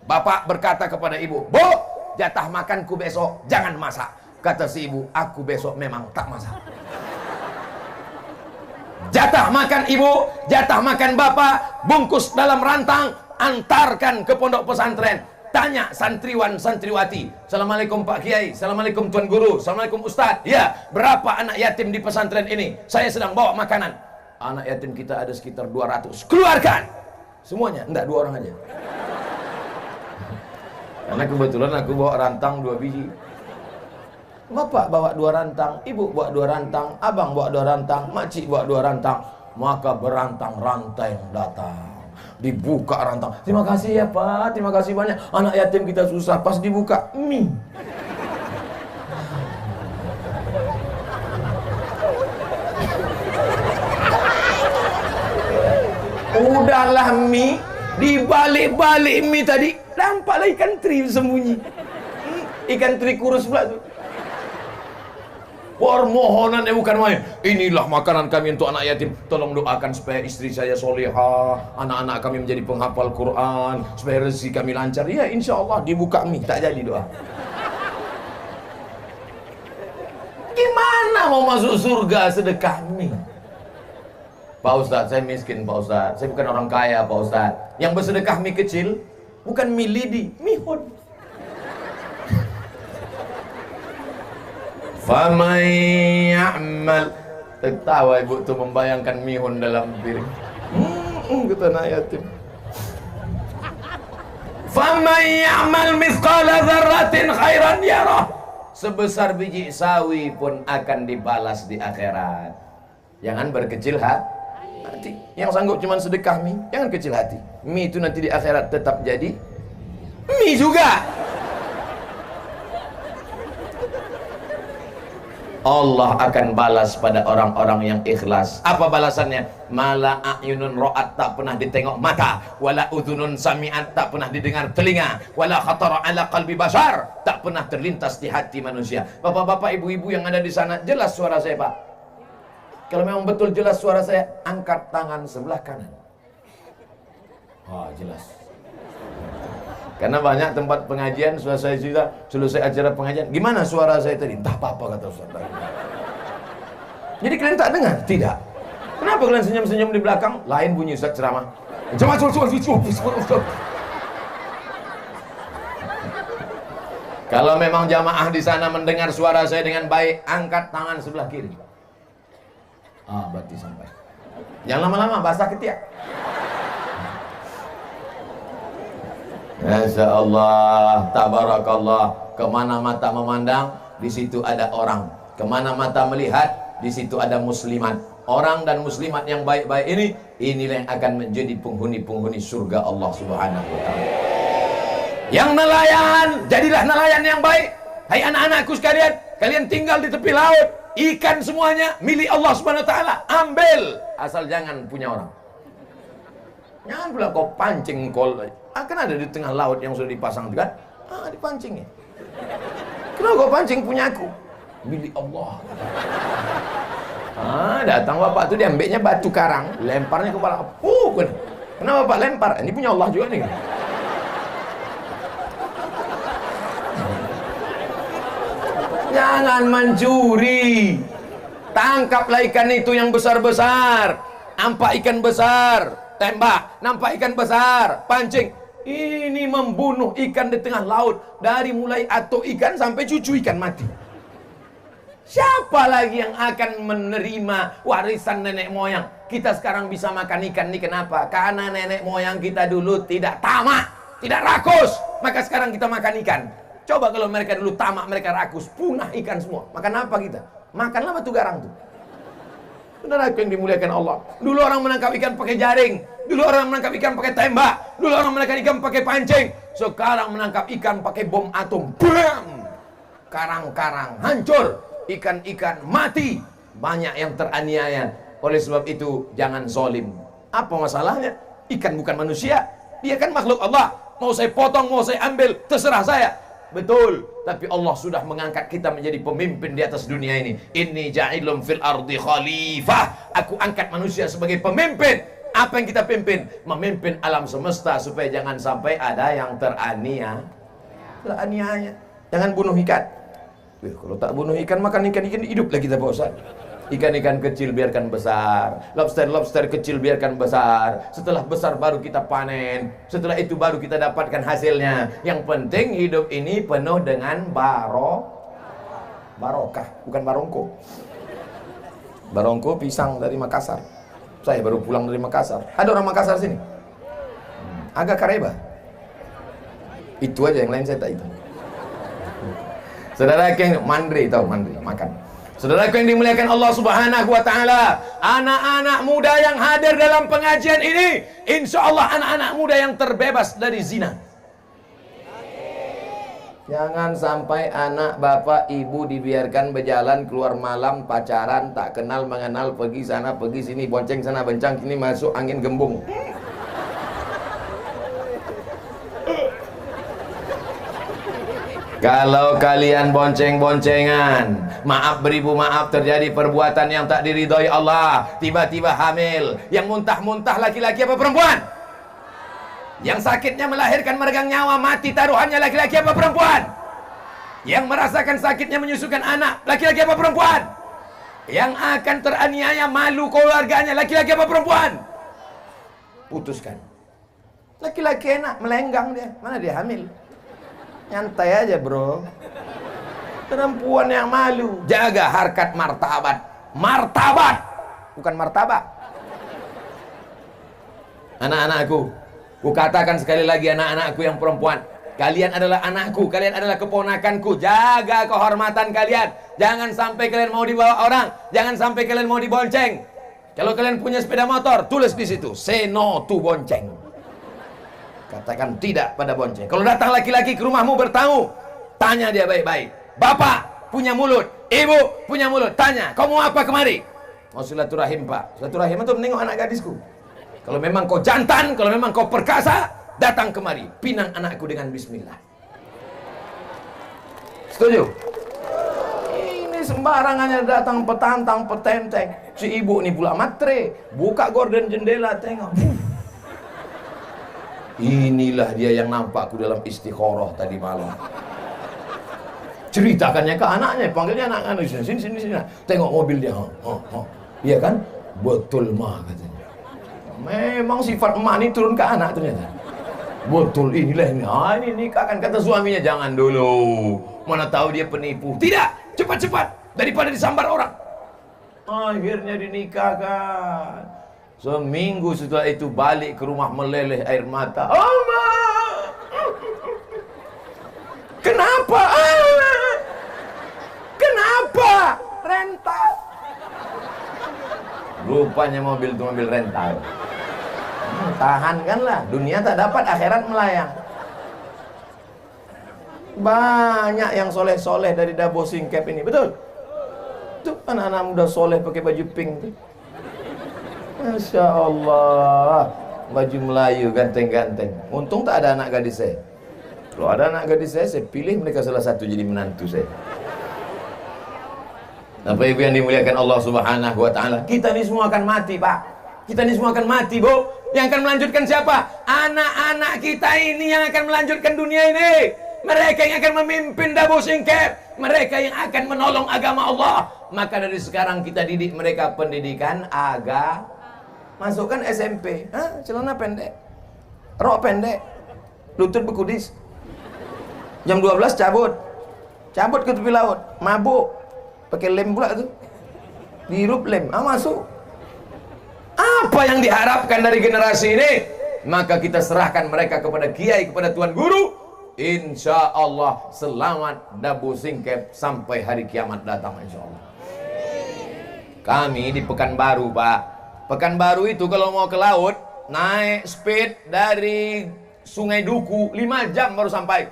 Bapak berkata kepada ibu, Bu, jatah makanku besok, jangan masak. Kata si ibu, aku besok memang tak masak. Jatah makan ibu, jatah makan bapak, bungkus dalam rantang, antarkan ke pondok pesantren. Tanya santriwan santriwati, Assalamualaikum Pak Kiai, Assalamualaikum Tuan Guru, Assalamualaikum Ustadz. Ya, berapa anak yatim di pesantren ini? Saya sedang bawa makanan. Anak yatim kita ada sekitar 200. Keluarkan semuanya, enggak 2 orang aja. Karena kebetulan aku bawa rantang 2 biji. Bapak bawa 2 rantang, ibu bawa 2 rantang, abang bawa 2 rantang, makcik bawa 2 rantang. Maka berantang-rantang datang. Dibuka rantang. Terima kasih ya Pak, terima kasih banyak. Anak yatim kita susah, pas dibuka mie. Udahlah mie, dibalik-balik mie tadi, nampaklah ikan teri sembunyi. Ikan teri kurus pula tuh. Permohonannya bukan main. Inilah makanan kami untuk anak yatim. Tolong doakan supaya istri saya solehah, anak-anak kami menjadi penghafal Quran, supaya rezeki kami lancar. Ya insya Allah dibuka mie, tak jadi doa. Gimana mau masuk surga sedekah mie? Pak Ustadz, saya miskin Pak Ustadz. Saya bukan orang kaya Pak Ustadz. Yang bersedekah mie kecil, bukan mie lidi, mihun. Faman ya'mal. Tertawa ibu tuh membayangkan mihun dalam piring. Kata anak yatim. Faman ya'mal mithqala dzarratin khairan yarah. sebesar biji sawi pun akan dibalas di akhirat. Jangan berkecil hati. Yang sanggup cuma sedekah mie, jangan kecil hati. Mie itu nanti di akhirat tetap jadi mie juga. Allah akan balas pada orang-orang yang ikhlas. Apa balasannya? Mala a'yunun ra'at, tak pernah ditengok mata, wala udhunun sami'at, tak pernah didengar telinga, wala khatara ala qalbi bashar, tak pernah terlintas di hati manusia. Bapak-bapak, ibu-ibu yang ada di sana, jelas suara saya, Pak? Kalau memang betul jelas suara saya, angkat tangan sebelah kanan. Jelas. Karena banyak tempat pengajian, selesai acara pengajian, gimana suara saya tadi? Entah apa-apa, kata Ustaz. Jadi kalian tak dengar? Tidak. Kenapa kalian senyum-senyum di belakang? Lain bunyi Ustaz ceramah. Kalau memang jamaah di sana mendengar suara saya dengan baik, angkat tangan sebelah kiri. Berarti sampai. Jangan lama-lama, basah ketiak. Masya Allah, tabarakallah. Kemana mata memandang, di situ ada orang. Kemana mata melihat, di situ ada muslimat. Orang dan muslimat yang baik-baik ini, inilah yang akan menjadi penghuni-penghuni surga Allah Subhanahu wa ta'ala. Yang nelayan, jadilah nelayan yang baik. Hai anak-anakku sekalian, kalian tinggal di tepi laut, ikan semuanya milik Allah Subhanahu wa ta'ala. Ambil, asal jangan punya orang. Jangan pula kau pancing kol. Kan ada di tengah laut yang sudah dipasang kan? Dipancing ya. Kenapa kau pancing punya aku? Milik Allah. Datang bapak tuh diambilnya batu karang, lemparnya kepala. Kenapa bapak lempar? Ini punya Allah juga nih. Jangan mencuri. Tangkaplah ikan itu yang besar-besar. Nampak ikan besar, tembak. Nampak ikan besar, pancing. Ini membunuh ikan di tengah laut. Dari mulai atuk ikan sampai cucu ikan mati. Siapa lagi yang akan menerima warisan nenek moyang? Kita sekarang bisa makan ikan ini kenapa? Karena nenek moyang kita dulu tidak tamak, tidak rakus. Maka sekarang kita makan ikan. Coba kalau mereka dulu tamak, mereka rakus, punah ikan semua. Makan apa kita? Makanlah batu garang tuh. Benar yang dimuliakan Allah. Dulu orang menangkap ikan pakai jaring. Dulu orang menangkap ikan pakai tembak. Dulu orang menangkap ikan pakai pancing. Sekarang menangkap ikan pakai bom atom. Bam! Karang-karang hancur. Ikan-ikan mati. Banyak yang teraniaya. Oleh sebab itu jangan zalim. Apa masalahnya? Ikan bukan manusia. Dia kan makhluk Allah. Mau saya potong, mau saya ambil, terserah saya. Betul, tapi Allah sudah mengangkat kita menjadi pemimpin di atas dunia ini. Inni ja'ilum fil ardi khalifah. Aku angkat manusia sebagai pemimpin. Apa yang kita pimpin? Memimpin alam semesta supaya jangan sampai ada yang teraniaya. Jangan bunuh ikan. Kalau tak bunuh ikan, makan ikan-ikan hidup lagi kita Pak Ustaz. Ikan-ikan kecil biarkan besar, lobster-lobster kecil biarkan besar. Setelah besar baru kita panen. Setelah itu baru kita dapatkan hasilnya. Yang penting hidup ini penuh dengan barokah, bukan barongko. Barongko pisang dari Makassar. Saya baru pulang dari Makassar. Ada orang Makassar sini? Agak kareba. Itu aja, yang lain saya tak itu. Saudara yang mandri, tahu mandri makan. Saudaraku yang dimuliakan Allah Subhanahu wa ta'ala, anak-anak muda yang hadir dalam pengajian ini, insya Allah anak-anak muda yang terbebas dari zina. Jangan sampai anak bapak ibu dibiarkan berjalan keluar malam, pacaran, tak kenal mengenal, pergi sana pergi sini, bonceng sana bencang sini, masuk angin gembung. Kalau kalian bonceng-boncengan, maaf beribu maaf, terjadi perbuatan yang tak diridhoi Allah, tiba-tiba hamil, yang muntah-muntah laki-laki apa perempuan? Yang sakitnya melahirkan meregang nyawa, mati taruhannya laki-laki apa perempuan? Yang merasakan sakitnya menyusukan anak, laki-laki apa perempuan? Yang akan teraniaya malu keluarganya, laki-laki apa perempuan? Putuskan. Laki-laki enak, melenggang dia, mana dia hamil? Nyantai aja bro. Perempuan yang malu. Jaga harkat martabat. Martabat, bukan martabak. Anak-anakku, ku katakan sekali lagi, anak-anakku yang perempuan, Kalian adalah anakku, kalian adalah keponakanku. Jaga kehormatan kalian. Jangan sampai kalian mau dibawa orang, jangan sampai kalian mau dibonceng. Kalau kalian punya sepeda motor, tulis di situ, say no to bonceng. Katakan tidak pada bonceng. Kalau datang laki-laki ke rumahmu bertamu, tanya dia baik-baik. Bapak punya mulut, ibu punya mulut, tanya, kau mau apa kemari? Mau silaturahim, Pak. Silaturahim itu menengok anak gadisku. Kalau memang kau jantan, kalau memang kau perkasa, datang kemari, pinang anakku dengan bismillah. Setuju? Ini sembarangannya datang petantang, petenteng. Si ibu ini pula matre, buka gorden jendela, tengok. Inilah dia yang nampakku dalam istikharah tadi malam. Ceritakannya ke anaknya, panggilnya anak-anak, sini. Tengok mobil dia. Iya kan? Betul mah katanya. Memang sifat emak ini turun ke anak ternyata. Betul, inilah ini. Ini nikahkan, kata suaminya. Jangan dulu, mana tahu dia penipu. Tidak, cepat-cepat daripada disambar orang. Akhirnya dinikahkan. Seminggu setelah itu balik ke rumah meleleh air mata. Oma, kenapa? Kenapa? Rental. Rupanya mobil itu mobil rental. Tahankanlah, dunia tak dapat, akhirat melayang. Banyak yang soleh-soleh dari Dabo Singkep ini, betul? Tuh anak-anak muda soleh pakai baju pink tuh. Masya Allah, baju Melayu ganteng-ganteng. Untung tak ada anak gadis saya. Kalau ada anak gadis saya pilih mereka salah satu jadi menantu saya. Bapak Ibu yang dimuliakan Allah Subhanahu wa Ta'ala, kita ini semua akan mati, Pak. Kita ini semua akan mati, Bu. Yang akan melanjutkan siapa? Anak-anak kita ini yang akan melanjutkan dunia ini. Mereka yang akan memimpin Dabo Singkep. Mereka yang akan menolong agama Allah. Maka dari sekarang kita didik mereka pendidikan agama. Masukkan SMP, celana pendek, rok pendek, lutut berkudis. Jam 12 cabut ke tepi laut, mabuk, pakai lem pula tuh, dihirup lem, masuk. Apa yang diharapkan dari generasi ini? Maka kita serahkan mereka kepada kiai, kepada tuan guru. Insya Allah selamat Dabo Singkep sampai hari kiamat datang, insya Allah. Kami di Pekanbaru, Pak. Pekanbaru itu kalau mau ke laut, naik speed dari Sungai Duku 5 jam baru sampai.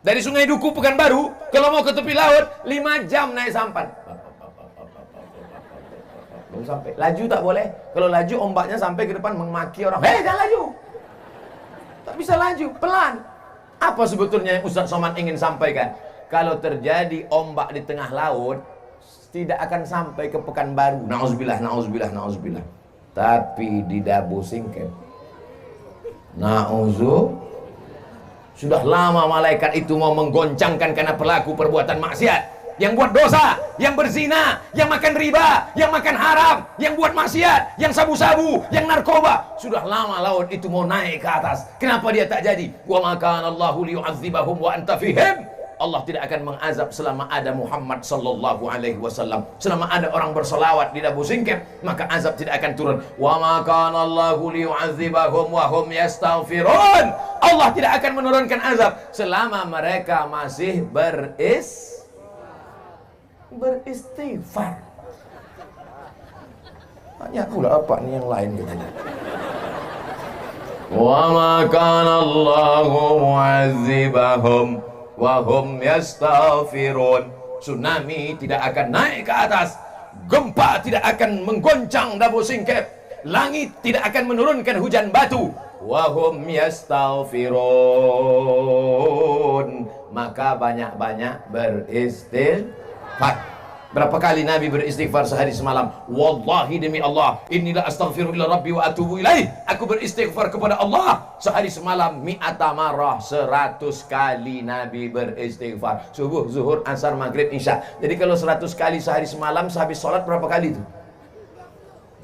Dari Sungai Duku Pekanbaru, kalau mau ke tepi laut 5 jam naik sampan. Belum sampai. Laju tak boleh. Kalau laju ombaknya sampai ke depan memaki orang. Jangan laju. Tak bisa laju, pelan. Apa sebetulnya yang Ustaz Somad ingin sampaikan? Kalau terjadi ombak di tengah laut, tidak akan sampai ke Pekanbaru. Nauzubillah. Tapi di Dabo Singkep, sudah lama malaikat itu mau menggoncangkan karena pelaku perbuatan maksiat. Yang buat dosa, yang berzina, yang makan riba, yang makan haram, yang buat maksiat, yang sabu-sabu, yang narkoba. Sudah lama laut itu mau naik ke atas. Kenapa dia tak jadi? Wa ma kana Allahu liyu'adzibahum wa anta fihim. Allah tidak akan mengazab selama ada Muhammad sallallahu alaihi wasallam. Selama ada orang berselawat di Dabo Singkep, maka azab tidak akan turun. Wa ma kana Allahu liyu'adzibahum wa hum yastaghfirun. Allah tidak akan menurunkan azab selama mereka masih beristighfar. Banyak pula apa nih yang lain katanya. Wa ma kana Allahu mu'adzibahum wahum yastaghfirun. Tsunami tidak akan naik ke atas, gempa tidak akan menggoncang Dabo Singkep, langit tidak akan menurunkan hujan batu. Wahum yastaghfirun. Maka banyak-banyak beristighfar. Berapa kali Nabi beristighfar sehari semalam? Wallahi demi Allah, inilah astaghfiru ila rabbi wa atubu ilaih. Aku beristighfar kepada Allah sehari semalam mi'ata marrah, 100 kali Nabi beristighfar. Subuh, zuhur, asar, maghrib, isya. Jadi kalau 100 kali sehari semalam, sehabis sholat berapa kali itu?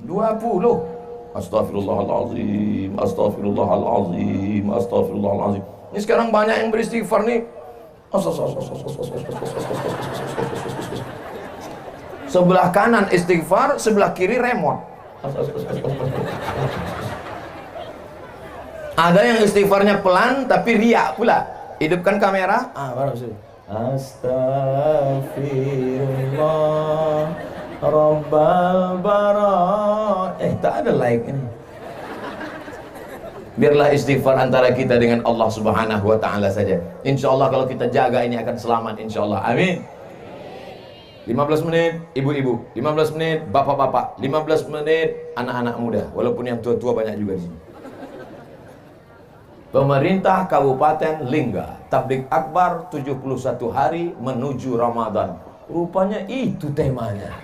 20. Astaghfirullahaladzim, astaghfirullahaladzim, astaghfirullahaladzim. Ini sekarang banyak yang beristighfar nih. Sebelah kanan istighfar, sebelah kiri remote. Ada yang istighfarnya pelan tapi riak pula. Hidupkan kamera. Baru sih. Astaghfirullah Rabbal bara. Tak ada like ini. Biarlah istighfar antara kita dengan Allah Subhanahu wa ta'ala saja. Insya Allah kalau kita jaga ini akan selamat, insya Allah. Amin. 15 menit ibu-ibu, 15 menit bapak-bapak, 15 menit anak-anak muda. Walaupun yang tua-tua banyak juga di sini. Pemerintah Kabupaten Lingga, tabligh akbar 71 hari menuju Ramadan. Rupanya itu temanya.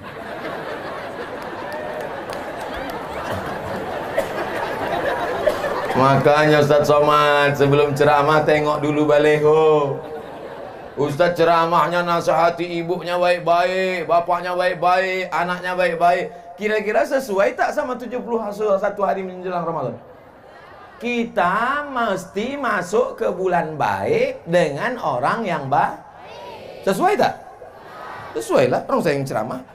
Makanya Ustaz Somad sebelum ceramah tengok dulu baleho. Ustaz ceramahnya nasihati ibunya baik-baik, bapaknya baik-baik, anaknya baik-baik. Kira-kira sesuai tak sama 71 hari menjelang Ramadan? Kita mesti masuk ke bulan baik dengan orang yang baik. Sesuai tak? Sesuai lah, orang saya yang ceramah.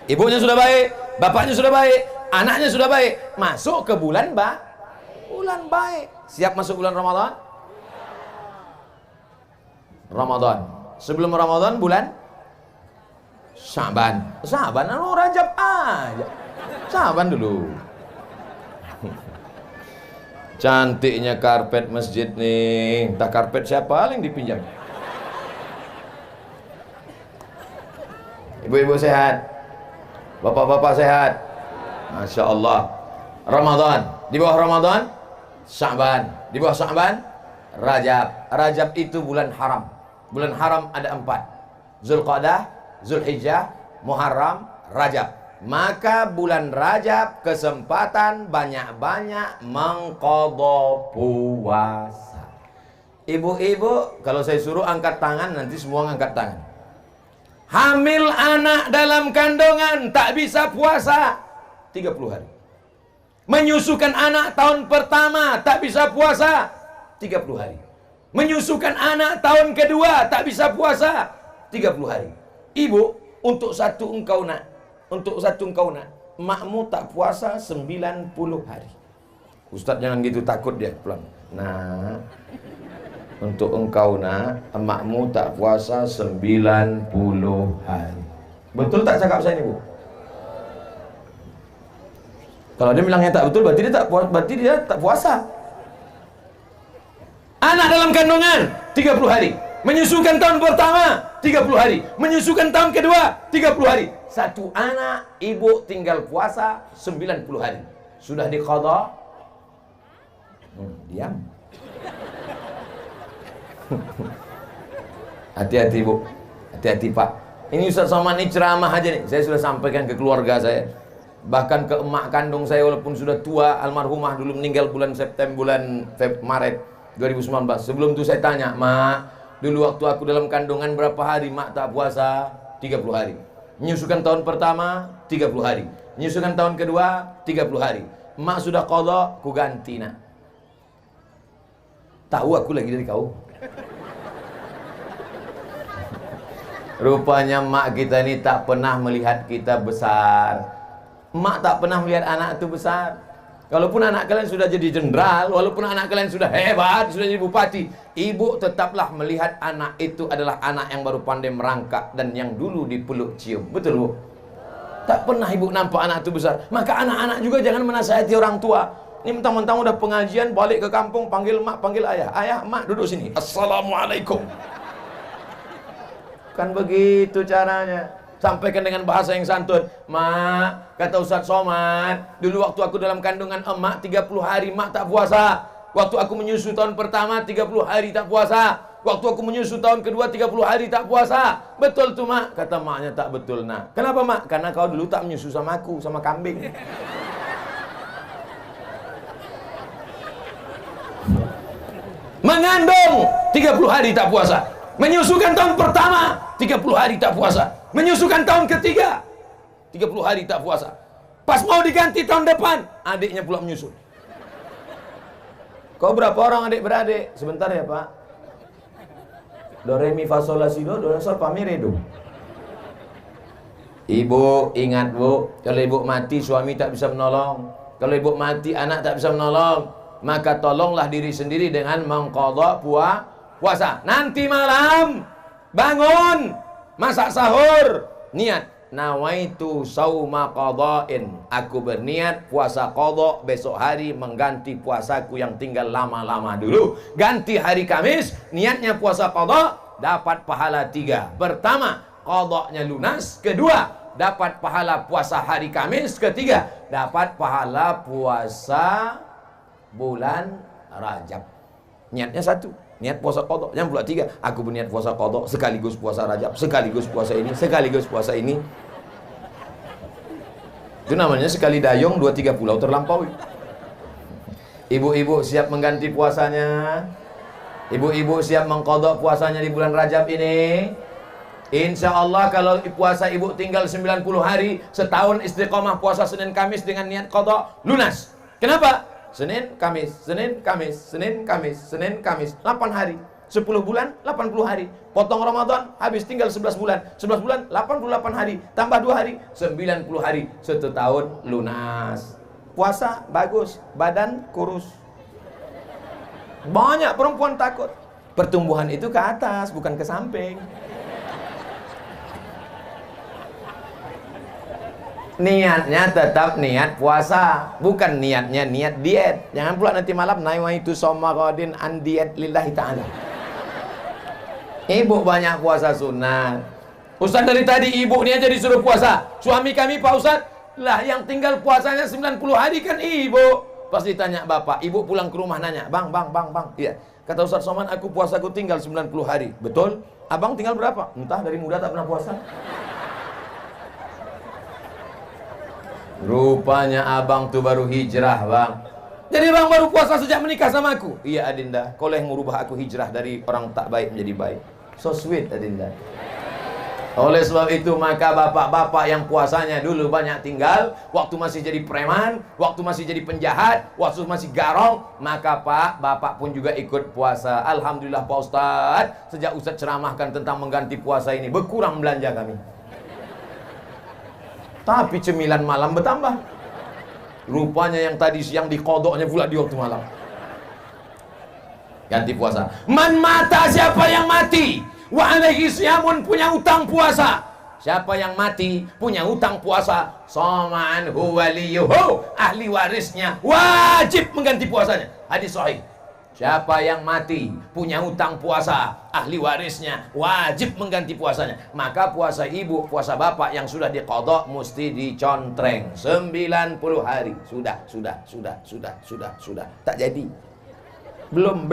Ibunya sudah baik, bapaknya sudah baik, anaknya sudah baik, masuk ke bulan baik. Bulan baik. Siap masuk bulan Ramadan? Ramadan. Sebelum Ramadan bulan Syaban. Syaban Rajab aja. Syaban dulu. Cantiknya karpet masjid nih. Entah karpet siapa yang dipinjam. Ibu-ibu sehat? Bapak-bapak sehat? Masya Allah. Ramadan. Di bawah Ramadan Syaban. Di bawah Syaban Rajab. Rajab itu bulan haram. Bulan haram ada 4. Zulqa'dah, Zulhijjah, Muharram, Rajab. Maka bulan Rajab kesempatan banyak-banyak mengqadha puasa. Ibu-ibu, kalau saya suruh angkat tangan, nanti semua angkat tangan. Hamil anak dalam kandungan tak bisa puasa 30 hari. Menyusukan anak tahun pertama tak bisa puasa 30 hari. Menyusukan anak tahun kedua tak bisa puasa 30 hari. Ibu, untuk satu engkau nak, makmu tak puasa 90 hari. Ustaz jangan gitu, takut dia pulang. Nah, untuk engkau nak, makmu tak puasa 90 hari. Betul tak cakap saya ini, Bu? Kalau dia bilangnya tak betul, berarti dia tak puasa. Anak dalam kandungan 30 hari. Menyusukan tahun pertama 30 hari. Menyusukan tahun kedua 30 hari. Satu anak ibu tinggal puasa 90 hari. Sudah diqadha? Diam. Hati-hati, Bu. Hati-hati, Pak. Ini Ustaz Somad ini ceramah aja nih. Saya sudah sampaikan ke keluarga saya. Bahkan ke emak kandung saya walaupun sudah tua, almarhumah dulu meninggal bulan Maret 2019. Sebelum itu saya tanya, "Mak, dulu waktu aku dalam kandungan berapa hari mak tak puasa?" 30 hari. Menyusukan tahun pertama 30 hari. Menyusukan tahun kedua 30 hari. Mak sudah qadha, ku ganti nak. Tahu aku lagi dari kau. Rupanya mak kita ini tak pernah melihat kita besar. Mak tak pernah melihat anak itu besar. Walaupun anak kalian sudah jadi jenderal, walaupun anak kalian sudah hebat, sudah jadi bupati, ibu tetaplah melihat anak itu adalah anak yang baru pandai merangkak dan yang dulu dipeluk cium. Betul, Bu? Tak pernah ibu nampak anak itu besar. Maka anak-anak juga jangan menasihati orang tua. Ini mentang-mentang udah pengajian, balik ke kampung, panggil mak, panggil ayah. Ayah, mak, duduk sini. Assalamualaikum. Kan begitu caranya. Sampaikan dengan bahasa yang santun. Mak, kata Ustaz Somad, dulu waktu aku dalam kandungan emak 30 hari mak tak puasa. Waktu aku menyusu tahun pertama 30 hari tak puasa. Waktu aku menyusu tahun kedua 30 hari tak puasa. Betul tuh, Mak. Kata maknya tak betul, nak. Kenapa, Mak? Karena kau dulu tak menyusu sama aku, sama kambing. Mengandung 30 hari tak puasa. Menyusukan tahun pertama 30 hari tak puasa. Menyusukan tahun ketiga 30 hari tak puasa. Pas mau diganti tahun depan, adiknya pula menyusul. Kau berapa orang adik-beradik? Sebentar ya, Pak. Do re mi fa sol la si do sol fa mi re do. Ibu ingat, Bu, kalau ibu mati suami tak bisa menolong. Kalau ibu mati anak tak bisa menolong. maka tolonglah diri sendiri dengan mengqadha puasa. Nanti malam bangun, masak sahur, niat nawaitu sauma qadhain, aku berniat puasa qadha besok hari mengganti puasaku yang tinggal lama-lama dulu. Ganti hari Kamis, niatnya puasa qadha, dapat pahala 3. Pertama, qadhanya lunas. Kedua, dapat pahala puasa hari Kamis. Ketiga, dapat pahala puasa bulan Rajab. Niatnya 1, niat puasa qadha. Yang pula 3, aku berniat puasa qadha sekaligus puasa Rajab, sekaligus puasa ini, sekaligus puasa ini. Itu namanya sekali dayung 2-3 pulau terlampaui. Ibu-ibu siap mengganti puasanya? Ibu-ibu siap mengqadha puasanya di bulan Rajab ini? Insya Allah kalau puasa ibu tinggal 90 hari, setahun istiqomah puasa Senin Kamis dengan niat qadha, lunas. Kenapa? Senin Kamis, Senin Kamis, Senin Kamis, Senin Kamis, 8 hari. 10 bulan, 80 hari. Potong Ramadan, habis tinggal 11 bulan. 11 bulan, 88 hari. Tambah 2 hari, 90 hari. 1 tahun lunas. Puasa bagus, badan kurus. Banyak perempuan takut. Pertumbuhan itu ke atas, bukan ke samping. Niatnya tetap niat puasa, bukan niatnya niat diet. Jangan pula nanti malam nawaitu shauma ghadin an diet lillahi ta'ala. Ibu banyak puasa sunat. Ustaz dari tadi ibu ni aja disuruh puasa. Suami kami Pak Ustaz, lah yang tinggal puasanya 90 hari kan ibu. Pasti tanya bapak, ibu pulang ke rumah nanya, bang. Iya. Kata Ustaz Somad, aku puasaku tinggal 90 hari. Betul? Abang tinggal berapa? Entah, dari muda tak pernah puasa. Rupanya abang tuh baru hijrah, bang. Jadi bang baru puasa sejak menikah sama aku. Iya Adinda, kau yang merubah aku hijrah dari orang tak baik menjadi baik. So sweet Adinda. Oleh sebab itu maka bapak-bapak yang puasanya dulu banyak tinggal, waktu masih jadi preman, waktu masih jadi penjahat, waktu masih garong, maka pak, bapak pun juga ikut puasa. Alhamdulillah Pak Ustadz, sejak Ustadz ceramahkan tentang mengganti puasa ini, berkurang belanja kami. Tapi cemilan malam bertambah. Rupanya yang tadi siang dikodoknya pula di waktu malam. Ganti puasa. Man mata, siapa yang mati, wa alaihi siyamun, punya utang puasa. Siapa yang mati punya utang puasa, shaman waliyuhu, ahli warisnya wajib mengganti puasanya. Hadis sahih. Siapa yang mati punya utang puasa, ahli warisnya wajib mengganti puasanya. Maka puasa ibu, puasa bapak yang sudah diqadha mesti dicontreng 90 hari. Sudah. Tak jadi. Belum.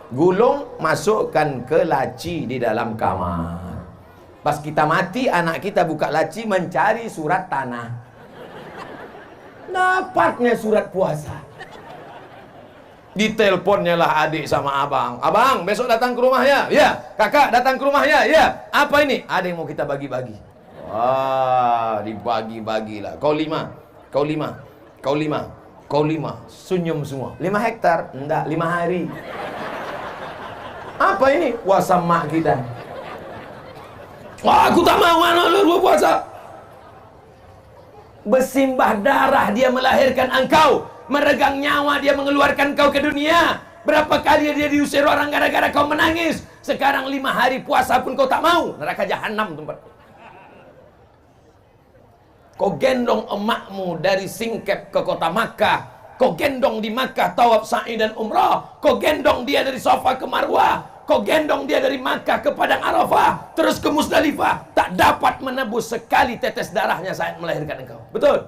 Gulung masukkan ke laci di dalam kamar. Pas kita mati, anak kita buka laci mencari surat tanah. Dapatnya surat puasa. Diteleponnya lah adik sama abang. Abang, besok datang ke rumah ya? Ya. Kakak datang ke rumah ya? Ya. Apa ini? Ada yang mau kita bagi-bagi. Wah, dibagi-bagilah. Kau 5. Senyum semua. 5 hektar? Enggak, 5 hari. Apa ini? Puasa mak kita. Wah, aku tak mau anak lu puasa. Bersimbah darah dia melahirkan engkau. Meregang nyawa dia mengeluarkan kau ke dunia. Berapa kali dia diusir orang gara-gara kau menangis. Sekarang 5 hari puasa pun kau tak mau. Neraka jahanam tempat. Kau gendong emakmu dari Singkep ke kota Makkah. Kau gendong di Makkah tawaf sa'i dan umrah. Kau gendong dia dari Safa ke Marwah. Kau gendong dia dari Makkah ke Padang Arafah, terus ke Musdalifah. Tak dapat menebus sekali tetes darahnya saat melahirkan engkau. Betul?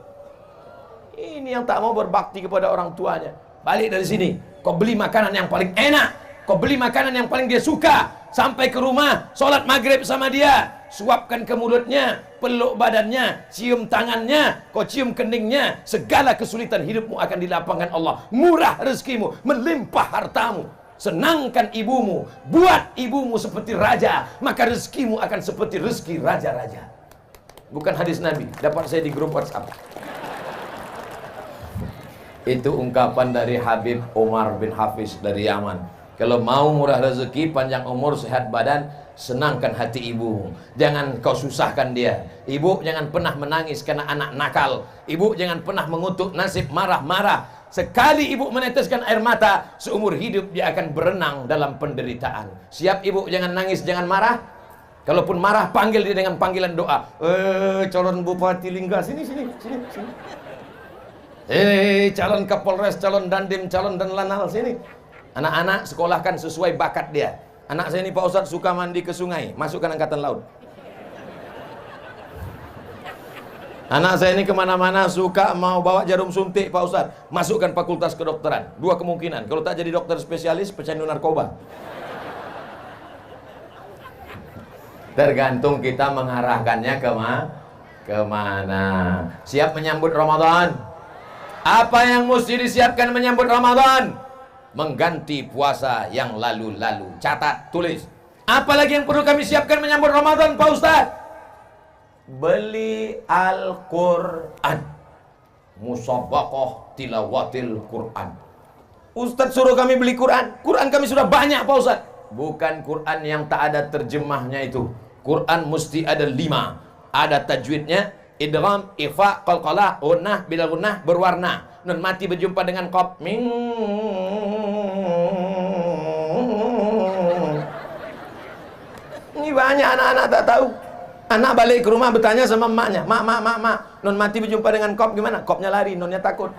Ini yang tak mau berbakti kepada orang tuanya. Balik dari sini, kau beli makanan yang paling enak, kau beli makanan yang paling dia suka. Sampai ke rumah, sholat maghrib sama dia, suapkan ke mulutnya, peluk badannya, cium tangannya, kau cium keningnya. Segala kesulitan hidupmu akan dilapangkan Allah. Murah rezekimu, melimpah hartamu. Senangkan ibumu, buat ibumu seperti raja, maka rezekimu akan seperti rezeki raja-raja. Bukan hadis Nabi, dapat saya di grup WhatsApp. Itu ungkapan dari Habib Umar bin Hafiz dari Yaman. Kalau mau murah rezeki, panjang umur, sehat badan, senangkan hati ibumu. Jangan kau susahkan dia. Ibu jangan pernah menangis karena anak nakal. Ibu jangan pernah mengutuk nasib marah-marah. Sekali ibu meneteskan air mata, seumur hidup dia akan berenang dalam penderitaan. Siap ibu, jangan nangis, jangan marah. Kalaupun marah, panggil dia dengan panggilan doa. Calon Bupati Lingga, sini. Calon Kapolres, calon Dandim, calon dan Lanal, sini. Anak-anak sekolahkan sesuai bakat dia. Anak saya ini Pak Ustadz suka mandi ke sungai, masukkan Angkatan Laut. Anak saya ini kemana-mana suka mau bawa jarum suntik Pak Ustadz, masukkan fakultas kedokteran. Dua kemungkinan, kalau tak jadi dokter spesialis, pecandu narkoba. Tergantung kita mengarahkannya kemana. Siap menyambut Ramadan? Apa yang mesti disiapkan menyambut Ramadan? Mengganti puasa yang lalu-lalu. Catat, tulis. Apalagi yang perlu kami siapkan menyambut Ramadan Pak Ustadz? Beli Al-Quran, musabaqah tilawatil Quran. Ustadz suruh kami beli Quran. Quran kami sudah banyak Pak Ustadz. Bukan Quran yang tak ada terjemahnya itu. Quran mesti ada 5. Ada tajwidnya, idgham, ifa, qalqalah, gunnah, bila gunnah, berwarna. Nun mati berjumpa dengan qaf. Ini banyak anak-anak tak tahu. Anak balik ke rumah bertanya sama emaknya, mak, nun mati berjumpa dengan kop gimana? Kopnya lari, nonnya takut.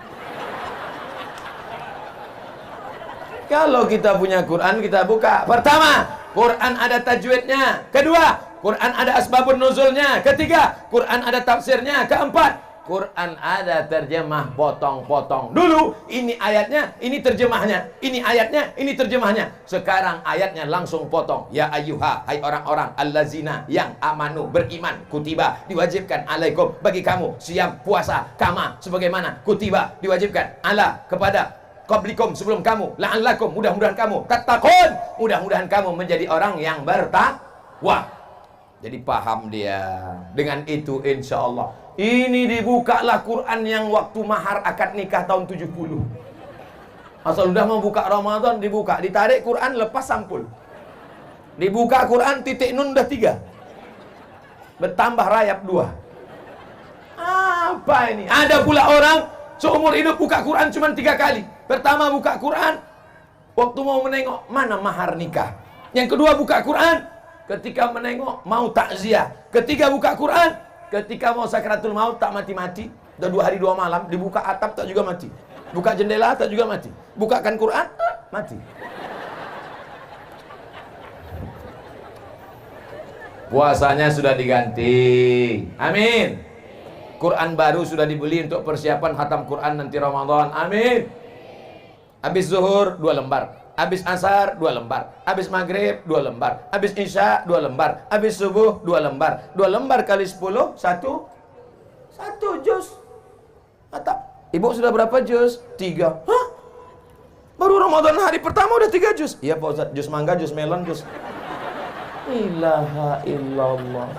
Kalau kita punya Quran, kita buka. Pertama, Quran ada tajwidnya. Kedua, Quran ada asbabun nuzulnya. Ketiga, Quran ada tafsirnya. Keempat, Quran ada terjemah potong-potong. Dulu ini ayatnya, ini terjemahnya. Ini ayatnya, ini terjemahnya. Sekarang ayatnya langsung potong. Ya ayyuha, hai orang-orang allazina yang amanu, beriman, kutiba, diwajibkan alaikum, bagi kamu siam puasa kama sebagaimana kutiba diwajibkan ala kepada qablikum, sebelum kamu, la'allakum, mudah-mudahan kamu tattaqun, mudah-mudahan kamu menjadi orang yang bertakwa. Jadi paham dia. Dengan itu insya Allah ini dibukalah Quran yang waktu mahar akad nikah tahun 70. Asal udah mau buka Ramadan dibuka, ditarik Quran lepas sampul. Dibuka Quran titik nun udah 3. Bertambah rayap 2. Apa ini? Ada pula orang seumur hidup buka Quran cuma 3 kali. Pertama buka Quran waktu mau menengok mana mahar nikah. Yang kedua buka Quran ketika menengok mau takziah. Ketiga buka Quran ketika mau sakratul maut tak mati-mati. Udah 2 hari 2 malam, dibuka atap tak juga mati. Buka jendela tak juga mati. Bukakan Quran, mati. Puasanya sudah diganti. Amin. Quran baru sudah dibeli untuk persiapan khatam Quran nanti Ramadan. Amin. Habis zuhur 2 lembar. Habis asar 2 lembar, habis maghrib 2 lembar, habis isya 2 lembar, habis subuh 2 lembar. 2 lembar kali 10 satu juz. Atap. Ibu sudah berapa juz? 3. Hah? Baru Ramadan hari pertama udah 3 juz. Iya Pak Ustadz, juz mangga, juz melon, juz. Ilaha illallah.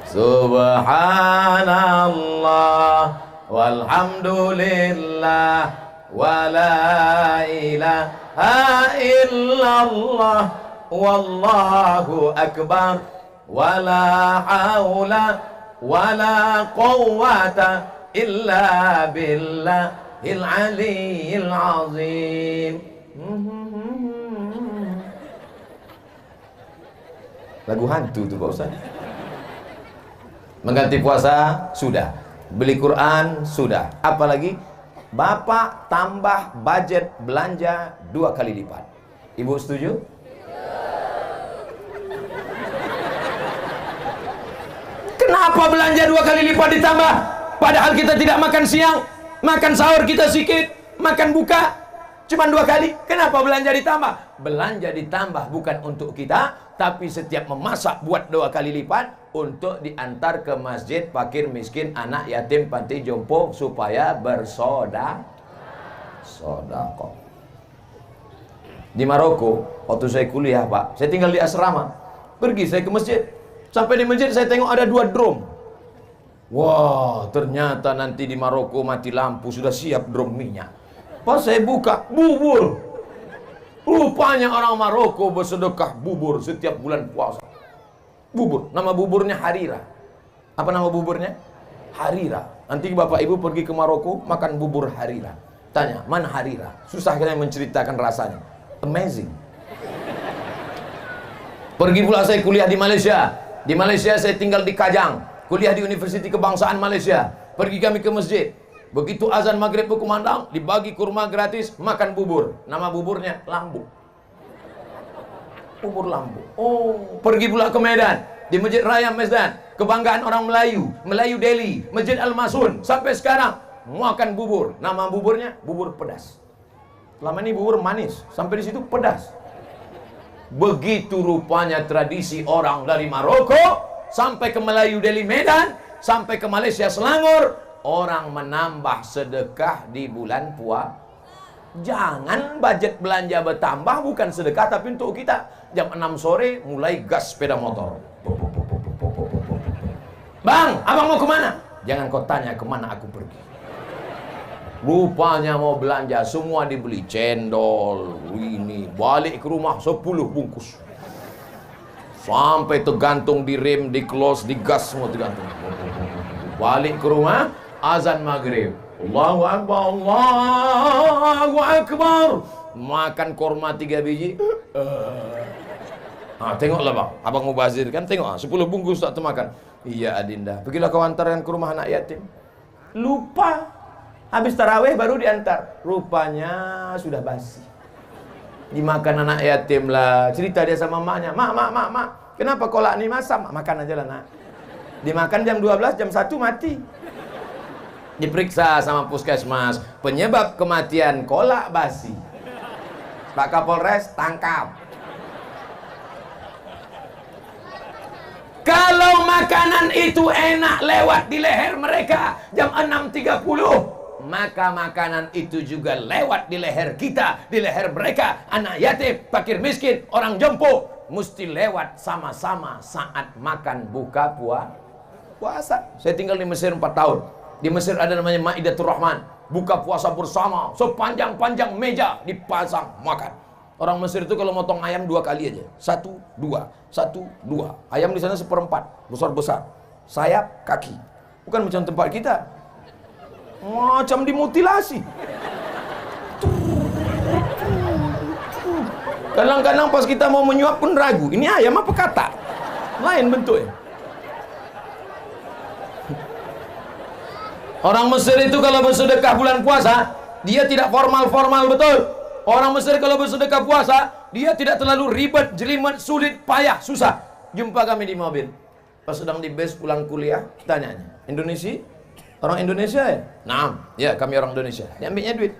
Subhanallah walhamdulillah wala ilaha illallah wallahu akbar wala haula wala quwwata illa billahil aliyyil azim. Lagu hantu tuh Pak Ustaz. Mengganti puasa sudah, beli Quran sudah, apalagi Bapak tambah budget belanja 2 kali lipat. Ibu setuju? Kenapa belanja 2 kali lipat ditambah? Padahal kita tidak makan siang, makan sahur kita sikit, makan buka cuma 2 kali. Kenapa belanja ditambah? Belanja ditambah bukan untuk kita, tapi setiap memasak buat 2 kali lipat untuk diantar ke masjid fakir miskin, anak yatim, panti jompo supaya bersodakoh. Di Maroko waktu saya kuliah Pak, saya tinggal di asrama. Pergi saya ke masjid. Sampai di masjid saya tengok ada 2 drum. Wah, ternyata nanti di Maroko mati lampu sudah siap drum minyak. Pas saya buka, bubur. Rupanya orang Maroko bersedekah bubur setiap bulan puasa. Bubur, nama buburnya Harira. Apa nama buburnya? Harira. Nanti bapak ibu pergi ke Maroko makan bubur harira. Tanya, mana harira? Susah kita menceritakan rasanya. Amazing. Pergi pula saya kuliah di Malaysia. Di Malaysia saya tinggal di Kajang. Kuliah di Universiti Kebangsaan Malaysia. Pergi kami ke masjid. Begitu azan maghrib berkumandang, dibagi kurma gratis, makan bubur. Nama buburnya lambu. Bubur lambu. Oh, pergi pula ke Medan. Di Masjid Raya Medan, kebanggaan orang Melayu, Melayu Delhi, Masjid Al-Masun. Sampai sekarang makan bubur. Nama buburnya bubur pedas. Selama ini bubur manis, sampai di situ pedas. Begitu rupanya tradisi orang dari Maroko sampai ke Melayu Delhi Medan, sampai ke Malaysia Selangor, orang menambah sedekah di bulan puasa. Jangan budget belanja bertambah, bukan sedekah tapi untuk kita. Jam 6 sore mulai gas sepeda motor. Bang, abang mau kemana? Jangan kau tanya kemana aku pergi. Rupanya mau belanja, semua dibeli. Cendol, ini, balik ke rumah 10 bungkus. Sampai tergantung di rem, di close, di gas, semua tergantung. Balik ke rumah, azan maghrib. Allahu Akbar, Allahu Akbar. Makan korma 3 biji. Tengoklah bang, abang mau bazir kan, tengok 10 bungkus tak termakan. Iya Adinda, pergilah kau antarkan ke rumah anak yatim. Lupa, habis tarawih baru diantar. Rupanya sudah basi. Dimakan anak yatim lah. Cerita dia sama maknya, mak, kenapa kolak ni masak? Mak, makan aja lah nak. Dimakan jam 12, jam 1 mati. Diperiksa sama puskesmas, penyebab kematian kolak basi. Pak Kapolres tangkap. Kalau makanan itu enak lewat di leher mereka jam 6.30, maka makanan itu juga lewat di leher kita, di leher mereka. Anak yatim, fakir miskin, orang jompo, mesti lewat sama-sama saat makan buka puasa. Saya tinggal di Mesir 4 tahun. Di Mesir ada namanya Maidatul Rahman, buka puasa bersama, sepanjang-panjang meja dipasang makan. Orang Mesir itu kalau motong ayam 2 kali aja. 1, 2, 1, 2. Ayam di sana 1/4, besar-besar. Sayap, kaki. Bukan macam tempat kita. Macam dimutilasi. Kadang-kadang pas kita mau menyuap pun ragu. Ini ayam apa kata? Lain bentuknya. Orang Mesir itu kalau bersedekah bulan puasa, dia tidak formal-formal betul. Orang Mesir kalau bersedekah puasa, dia tidak terlalu ribet, jelimet, sulit, payah, susah. Jumpa kami di mobil. Pas sedang di bus pulang kuliah, tanyanya, Indonesia? Orang Indonesia ya? Nah, ya kami orang Indonesia. Dia ambilnya duit.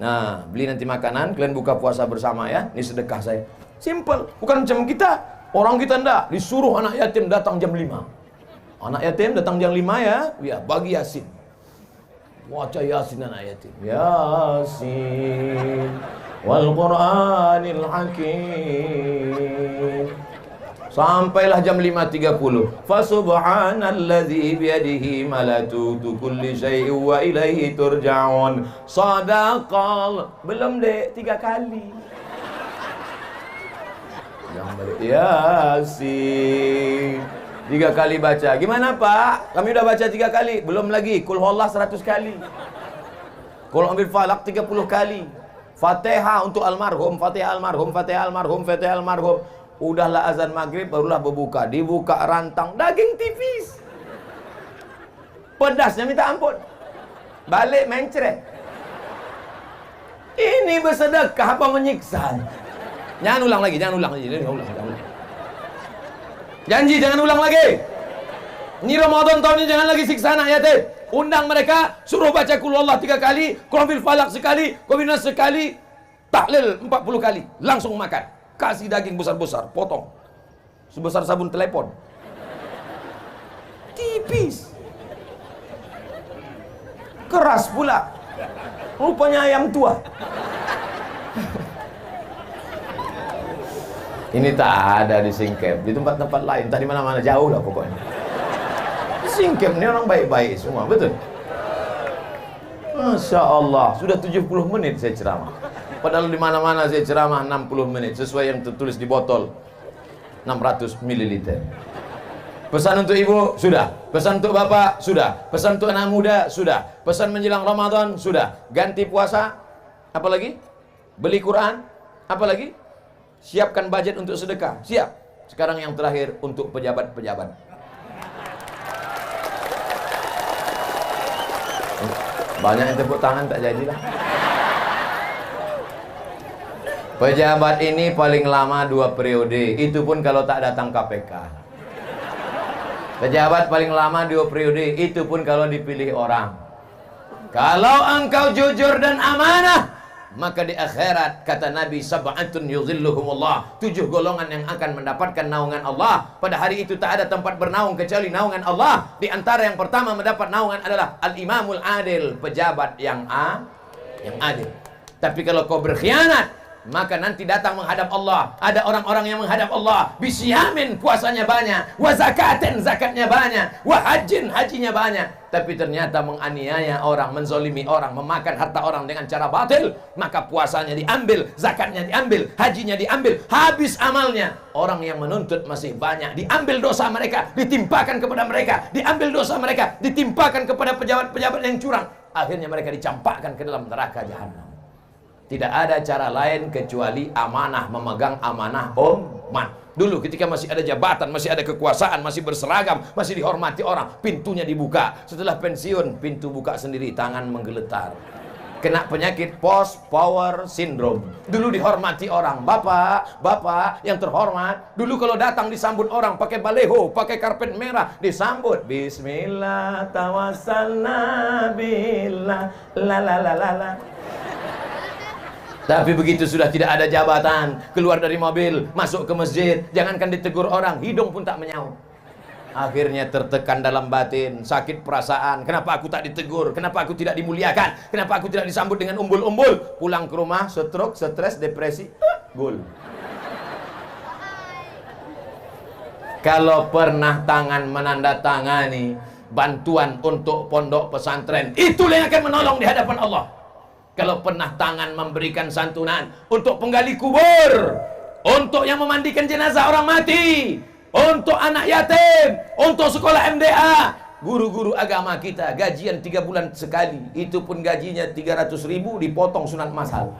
Nah, beli nanti makanan, kalian buka puasa bersama ya. Ini sedekah saya. Simple, bukan macam kita. Orang kita enggak, disuruh anak yatim datang jam 5. Anak yatim datang jam 5 ya, bagi Yasin. Baca Yasin anak yatim. Yasin wal Qur'anil Hakim. Sampailah jam 5.30. Fa subhanalladzi biyadihi malakutu kulli syai'in wa ilaihi turja'un. Sadaqal. Belum dek, 3 kali. Yang balik Yasin 3 kali baca. Gimana Pak? Kami udah baca 3 kali. Belum lagi. Qul huwallah 100 kali. Qul ambil falak 30 kali. Fatihah untuk almarhum, Fatihah almarhum, Fatihah almarhum, Fatihah almarhum. Udahlah azan maghrib, barulah berbuka. Dibuka rantang daging tipis. Pedasnya minta ampun. Balik mencret. Ini bersedekah apa menyiksa? Jangan ulang lagi, jangan ulang lagi. Janji jangan ulang lagi. Ini Ramadan tahun ini jangan lagi siksa anak yatim. Undang mereka, suruh baca Qul huwallah 3 kali, Qul huwal falaq sekali, Qul huwal nas sekali, tahlil 40 kali, langsung makan. Kasih daging besar-besar, potong. Sebesar sabun telepon. Tipis. Keras pula. Rupanya ayam tua. Ini tak ada di Singkep, di tempat-tempat lain, tak di mana-mana, jauh lah pokoknya. Di Singkep ini orang baik-baik semua, betul? Masya Allah, sudah 70 menit saya ceramah. Padahal di mana-mana saya ceramah 60 menit, sesuai yang tertulis di botol 600 ml. Pesan untuk ibu, sudah. Pesan untuk bapak, sudah. Pesan untuk anak muda, sudah. Pesan menjelang Ramadan, sudah. Ganti puasa, apa lagi? Beli Quran, apa lagi? Siapkan budget untuk sedekah, siap. Sekarang yang terakhir untuk pejabat-pejabat. Banyak yang tepuk tangan, tak jadilah. Pejabat ini paling lama 2 periode, itu pun kalau tak datang KPK. Pejabat paling lama 2 periode, itu pun kalau dipilih orang. Kalau engkau jujur dan amanah, maka di akhirat kata Nabi, sab'atun yuzilluhumullah, 7 golongan yang akan mendapatkan naungan Allah. Pada hari itu tak ada tempat bernaung kecuali naungan Allah. Di antara yang pertama mendapat naungan adalah al-imamul adil, pejabat yang adil. Tapi kalau kau berkhianat, maka nanti datang menghadap Allah. Ada orang-orang yang menghadap Allah bisyamin, puasanya banyak, wa zakatin, zakatnya banyak, wa hajin, hajinya banyak, tapi ternyata menganiaya orang, menzolimi orang, memakan harta orang dengan cara batil. Maka puasanya diambil, zakatnya diambil, hajinya diambil, habis amalnya. Orang yang menuntut masih banyak, diambil dosa mereka, ditimpakan kepada mereka, diambil dosa mereka, ditimpakan kepada pejabat-pejabat yang curang. Akhirnya mereka dicampakkan ke dalam neraka jahanam. Tidak ada cara lain kecuali amanah, memegang amanah umat. Dulu ketika masih ada jabatan, masih ada kekuasaan, masih berseragam, masih dihormati orang, pintunya dibuka. Setelah pensiun, pintu buka sendiri, tangan menggeletar. Kena penyakit post power syndrome. Dulu dihormati orang, bapak yang terhormat. Dulu kalau datang disambut orang pakai baleho, pakai karpet merah, disambut Bismillah tawassalna billah la la la la la. Tapi begitu sudah tidak ada jabatan, keluar dari mobil, masuk ke masjid, jangankan ditegur orang, hidung pun tak menyaut. Akhirnya tertekan dalam batin, sakit perasaan. Kenapa aku tak ditegur? Kenapa aku tidak dimuliakan? Kenapa aku tidak disambut dengan umbul-umbul? Pulang ke rumah, stroke, stres, depresi, gol. Kalau pernah tangan menandatangani bantuan untuk pondok pesantren, itulah yang akan menolong di hadapan Allah. Kalau pernah tangan memberikan santunan untuk penggali kubur, untuk yang memandikan jenazah orang mati, untuk anak yatim, untuk sekolah MDA, guru-guru agama kita gajian 3 bulan sekali, itu pun gajinya 300.000 dipotong sunat masal.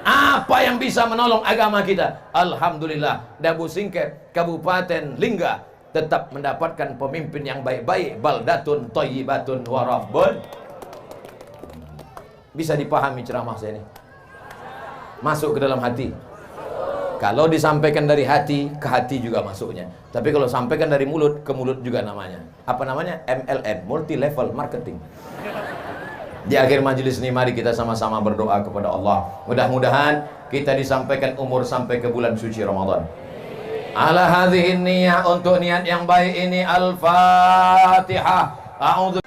Apa yang bisa menolong agama kita? Alhamdulillah, Dabu Singkep, Kabupaten Lingga tetap mendapatkan pemimpin yang baik-baik. Baldatun thayyibatun wa rabbun. Bisa dipahami ceramah saya ini? Masuk ke dalam hati. Kalau disampaikan dari hati, ke hati juga masuknya. Tapi kalau sampaikan dari mulut, ke mulut juga namanya. Apa namanya? MLM, multi level marketing. Di akhir majelis ini mari kita sama-sama berdoa kepada Allah. Mudah-mudahan kita disampaikan umur sampai ke bulan suci Ramadan. Ala hadhihi niyah, untuk niat yang baik ini. Al-Fatihah. A'udzu